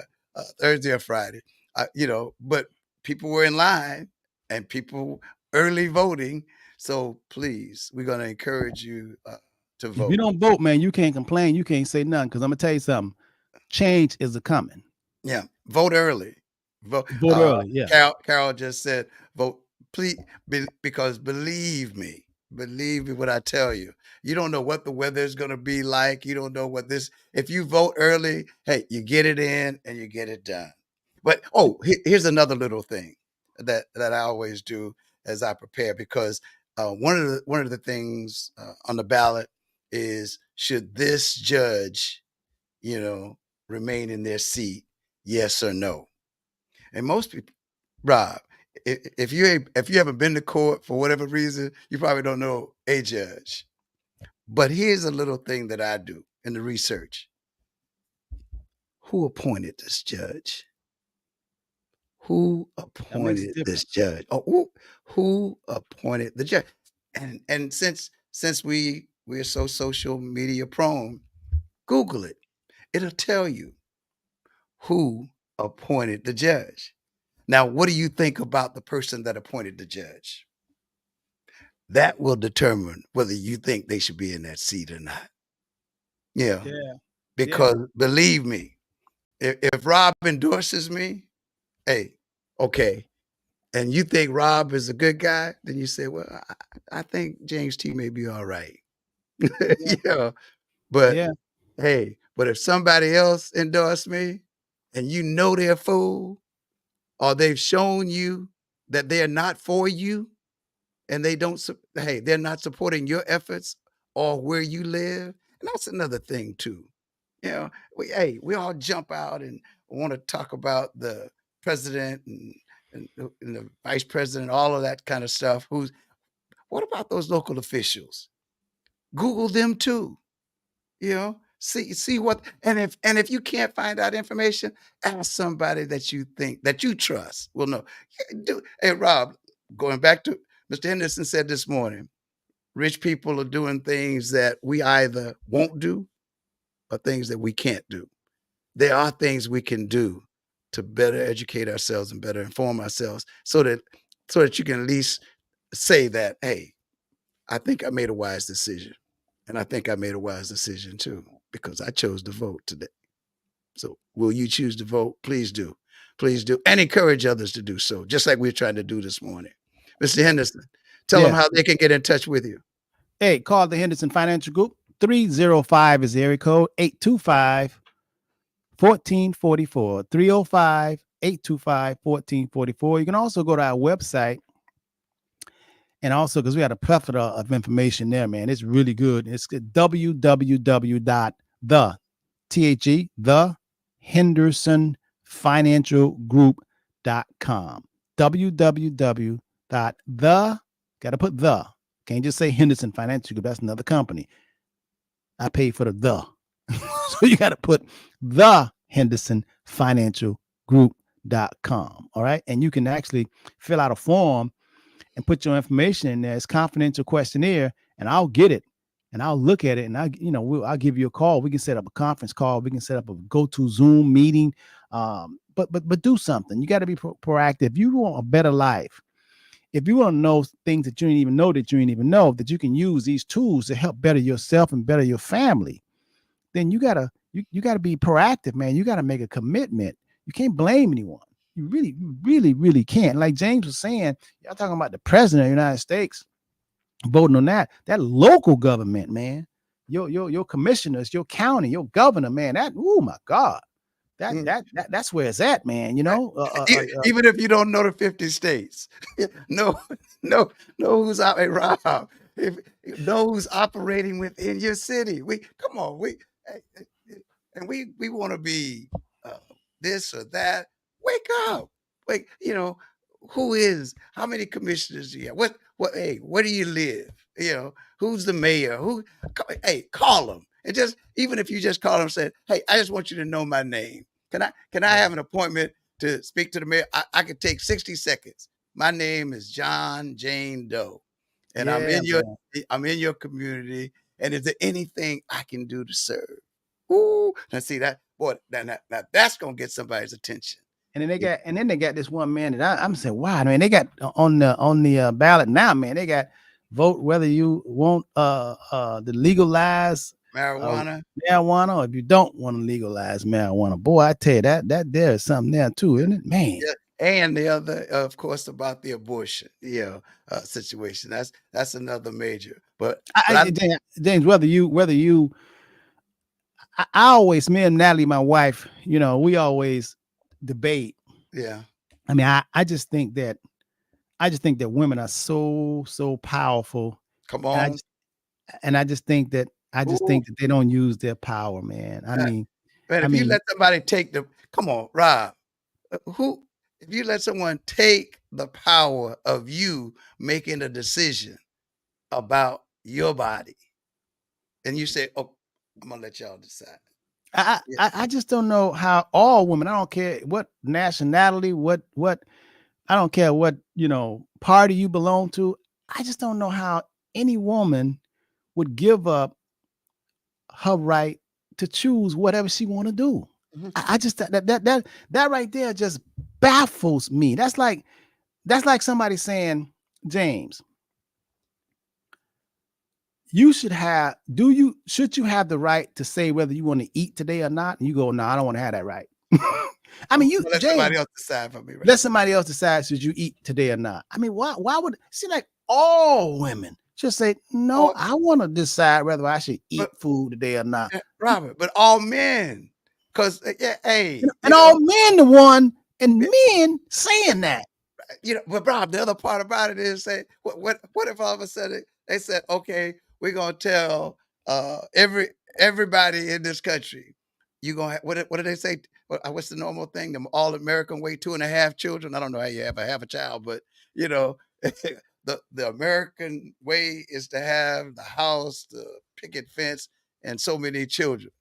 Thursday or Friday. You know, but people were in line and people early voting. So please, we're going to encourage you to vote. If you don't vote, man, you can't complain. You can't say nothing because I'm going to tell you something. Change is a coming. Yeah. Vote early. Vote early. Yeah. Carol just said, vote, please, because believe me what I tell you. You don't know what the weather is going to be like. You don't know what if you vote early, hey, you get it in and you get it done. But, here's another little thing that I always do as I prepare, because one of the things on the ballot is, should this judge, you know, remain in their seat, yes or no? And most people, Rob, if you haven't been to court for whatever reason, you probably don't know a judge. But here's a little thing that I do in the research. Who appointed this judge? Who appointed this judge? Who appointed the judge? And since we're so social media prone, Google it. It'll tell you who appointed the judge. Now, what do you think about the person that appointed the judge? That will determine whether you think they should be in that seat or not. Yeah. Because believe me, if Rob endorses me, hey, okay, and you think Rob is a good guy, then you say, well, I think James T may be all right. But hey, but if somebody else endorsed me, and you know they're a fool, or they've shown you that they're not for you, and they don't hey, they're not supporting your efforts or where you live. And that's another thing too. You know, we all jump out and want to talk about the president and the vice president, all of that kind of stuff. What about those local officials? Google them too. You know, see what, and if you can't find out information, ask somebody that you think that you trust. Well, no, hey Rob, going back to Mr. Henderson said this morning, rich people are doing things that we either won't do or things that we can't do. There are things we can do to better educate ourselves and better inform ourselves so that you can at least say that, hey, I think I made a wise decision. And I think I made a wise decision too, because I chose to vote today. So will you choose to vote? Please do. Please do. And encourage others to do so, just like we're trying to do this morning. Mr. Henderson, tell them how they can get in touch with you. Hey, call the Henderson Financial Group. 305 is the area code, 825 1444. 305 825 1444. You can also go to our website. And also, because we had a plethora of information there, man, it's really good. It's www.thehendersonfinancialgroup.com. Gotta put the, can't just say Henderson Financial Group. That's another company. I paid for the. So you got to put the HendersonFinancialGroup.com. All right. And you can actually fill out a form and put your information in there. It's a confidential questionnaire, and I'll get it and I'll look at it, and I'll give you a call. We can set up a conference call. We can set up a go-to Zoom meeting. But do something. You got to be proactive. If you want a better life, if you want to know things that you didn't even know that you can use these tools to help better yourself and better your family, then you gotta be proactive, man. You gotta make a commitment. You can't blame anyone. You really can't. Like James was saying, y'all talking about the president of the United States voting on that local government, man. Your commissioners, your county, your governor, man. Oh my God, that's where it's at, man. Even if you don't know the 50 states, know who's out. Hey, Rob, know who's operating within your city. We want to be this or that. Wake up. Wake, how many commissioners do you have? Where do you live? Who's the mayor? Call them. And just, even if you just call them and say, hey, I just want you to know my name. Can I have an appointment to speak to the mayor? I could take 60 seconds. My name is John Jane Doe. And I'm in your community. And is there anything I can do to serve? Ooh, now see that, boy, now that's gonna get somebody's attention. And then they got this one man that I'm saying, wow, man, they got on the ballot now, man. They got vote whether you want the legalize marijuana, or if you don't want to legalize marijuana. Boy, I tell you that there's something there too, isn't it, man? Yeah. And the other, of course, about the abortion, situation. That's another major. But James, whether you, I always, me and Natalie, my wife, we always debate. Yeah. I mean, I just think that women are so powerful. Come on. And I just think that they don't use their power, man. If you let somebody come on, Rob, if you let someone take the power of you making a decision about your body, and you say, oh, I'm gonna let y'all decide. I just don't know how all women, I don't care what nationality, what I don't care what, party you belong to. I just don't know how any woman would give up her right to choose whatever she want to do. Mm-hmm. I just, that right there just baffles me. That's like somebody saying, James, should you have the right to say whether you want to eat today or not? And you go, no, I don't want to have that right. I mean, let somebody else decide for me. Right? Let somebody else decide should you eat today or not. I mean, why would see like all women just say, no, I want to decide whether I should eat food today or not. Robert, but all men Because hey, And all men the one, and men saying that. but Rob, the other part about it is say, what if all of a sudden they said, okay, we're gonna tell everybody in this country, you gonna what do they say? What's the normal thing? The all American way, 2.5 children. I don't know how you ever have a child, but you know, the American way is to have the house, the picket fence, and so many children.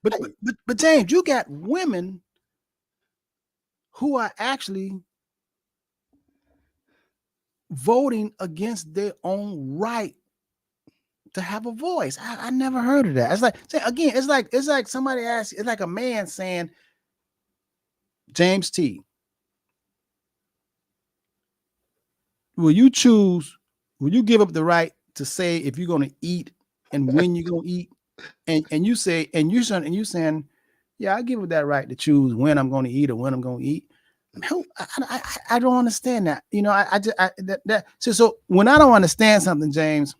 But James, you got women who are actually voting against their own right to have a voice. I never heard of that. It's like, again, it's like somebody asked, it's like a man saying, James T, will you give up the right to say if you're going to eat and when you're going to eat? And you say, and you saying, yeah, I give up that right to choose when I'm going to eat or when I'm going to eat. I don't understand that. So when I don't understand something, James,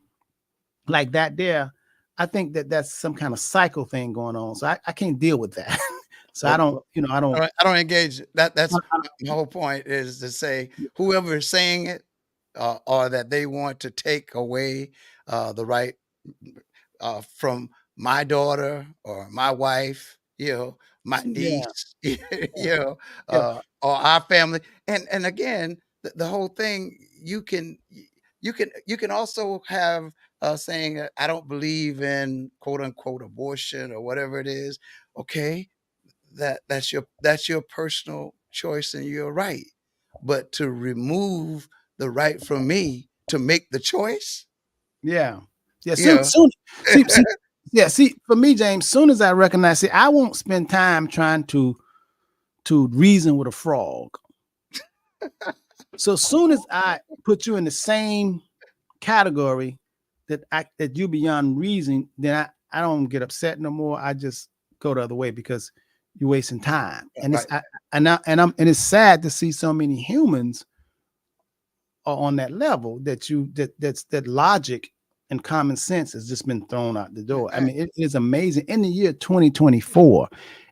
like that there, I think that's some kind of cycle thing going on. So I can't deal with that. So I don't engage. That's my whole point is to say whoever is saying it or that they want to take away the right from my daughter or my wife, my niece, or our family. And again, the whole thing, you can also have saying, I don't believe in quote unquote abortion or whatever it is. Okay, that's your personal choice and you're right. But to remove the right from me to make the choice. See, for me, James, soon as I recognize it, I won't spend time trying to reason with a frog. So soon as I put you in the same category that you're beyond reason, then I don't get upset no more. I just go the other way because you're wasting time. And it's sad to see so many humans are on that level that logic and common sense has just been thrown out the door. I mean, it is amazing in the year 2024.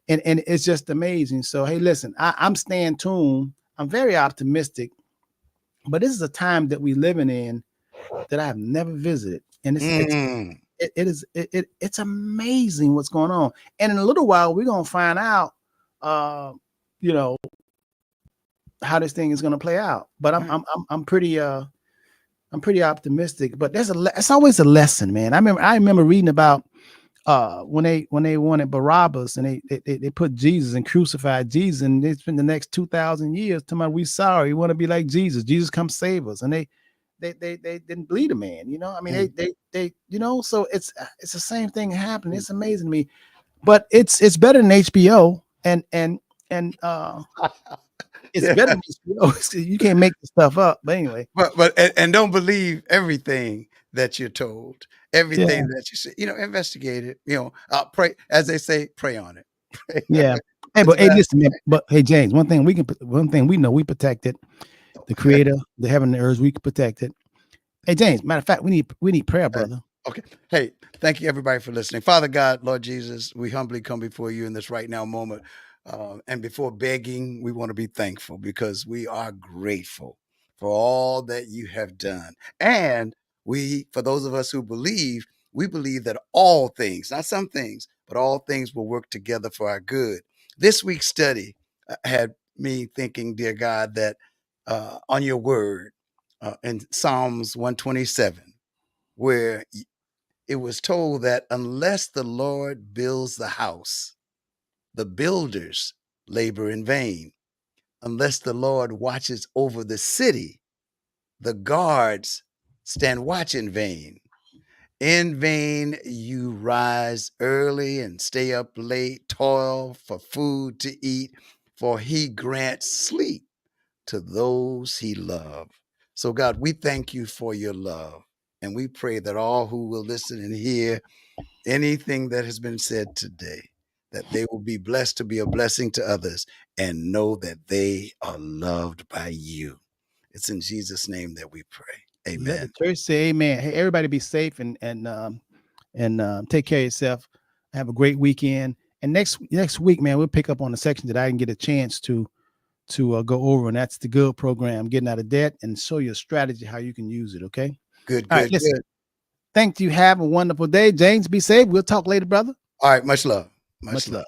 And it's just amazing. So, hey, listen, I'm staying tuned. I'm very optimistic, but this is a time that we're living in that I have never visited. And it's amazing what's going on. And in a little while, we're going to find out, how this thing is going to play out. But I'm pretty optimistic. But it's always a lesson, man. I remember reading about when they wanted Barabbas and they put Jesus and crucified Jesus, and they spent the next 2,000 years talking about, we sorry, we want to be like Jesus. Jesus, come save us. And they didn't bleed a man, I mean, they so it's the same thing happening. It's amazing to me, but it's better than HBO and it's better than HBO. You can't make this stuff up. But anyway, but don't believe everything that you're told, everything that you see, investigate it, pray, as they say, pray on it. Yeah. Hey, but hey, listen, man, but hey, James, one thing we know, we protected the creator, the heaven and the earth, we can protect it. Hey, James, matter of fact, we need prayer, brother. Okay. Hey, thank you everybody for listening. Father God, Lord Jesus, we humbly come before you in this right now moment. And before begging, we want to be thankful because we are grateful for all that you have done. And for those of us who believe, we believe that all things, not some things, but all things will work together for our good. This week's study had me thinking, dear God, that on your word in Psalms 127, where it was told that unless the Lord builds the house, the builders labor in vain. Unless the Lord watches over the city, the guards stand watch in vain. In vain you rise early and stay up late, toil for food to eat, for he grants sleep to those he loves. So God, we thank you for your love. And we pray that all who will listen and hear anything that has been said today, that they will be blessed to be a blessing to others and know that they are loved by you. It's in Jesus' name that we pray. Amen. Let the church say amen. Hey, everybody be safe and take care of yourself. Have a great weekend. And next week, man, we'll pick up on the section that I didn't get a chance to go over, and that's the GOOD program, getting out of debt, and show you a strategy how you can use it. Okay. Good, All right. good, Listen. good. Thank you. Have a wonderful day, James. Be safe. We'll talk later, brother. All right. Much love. Much love.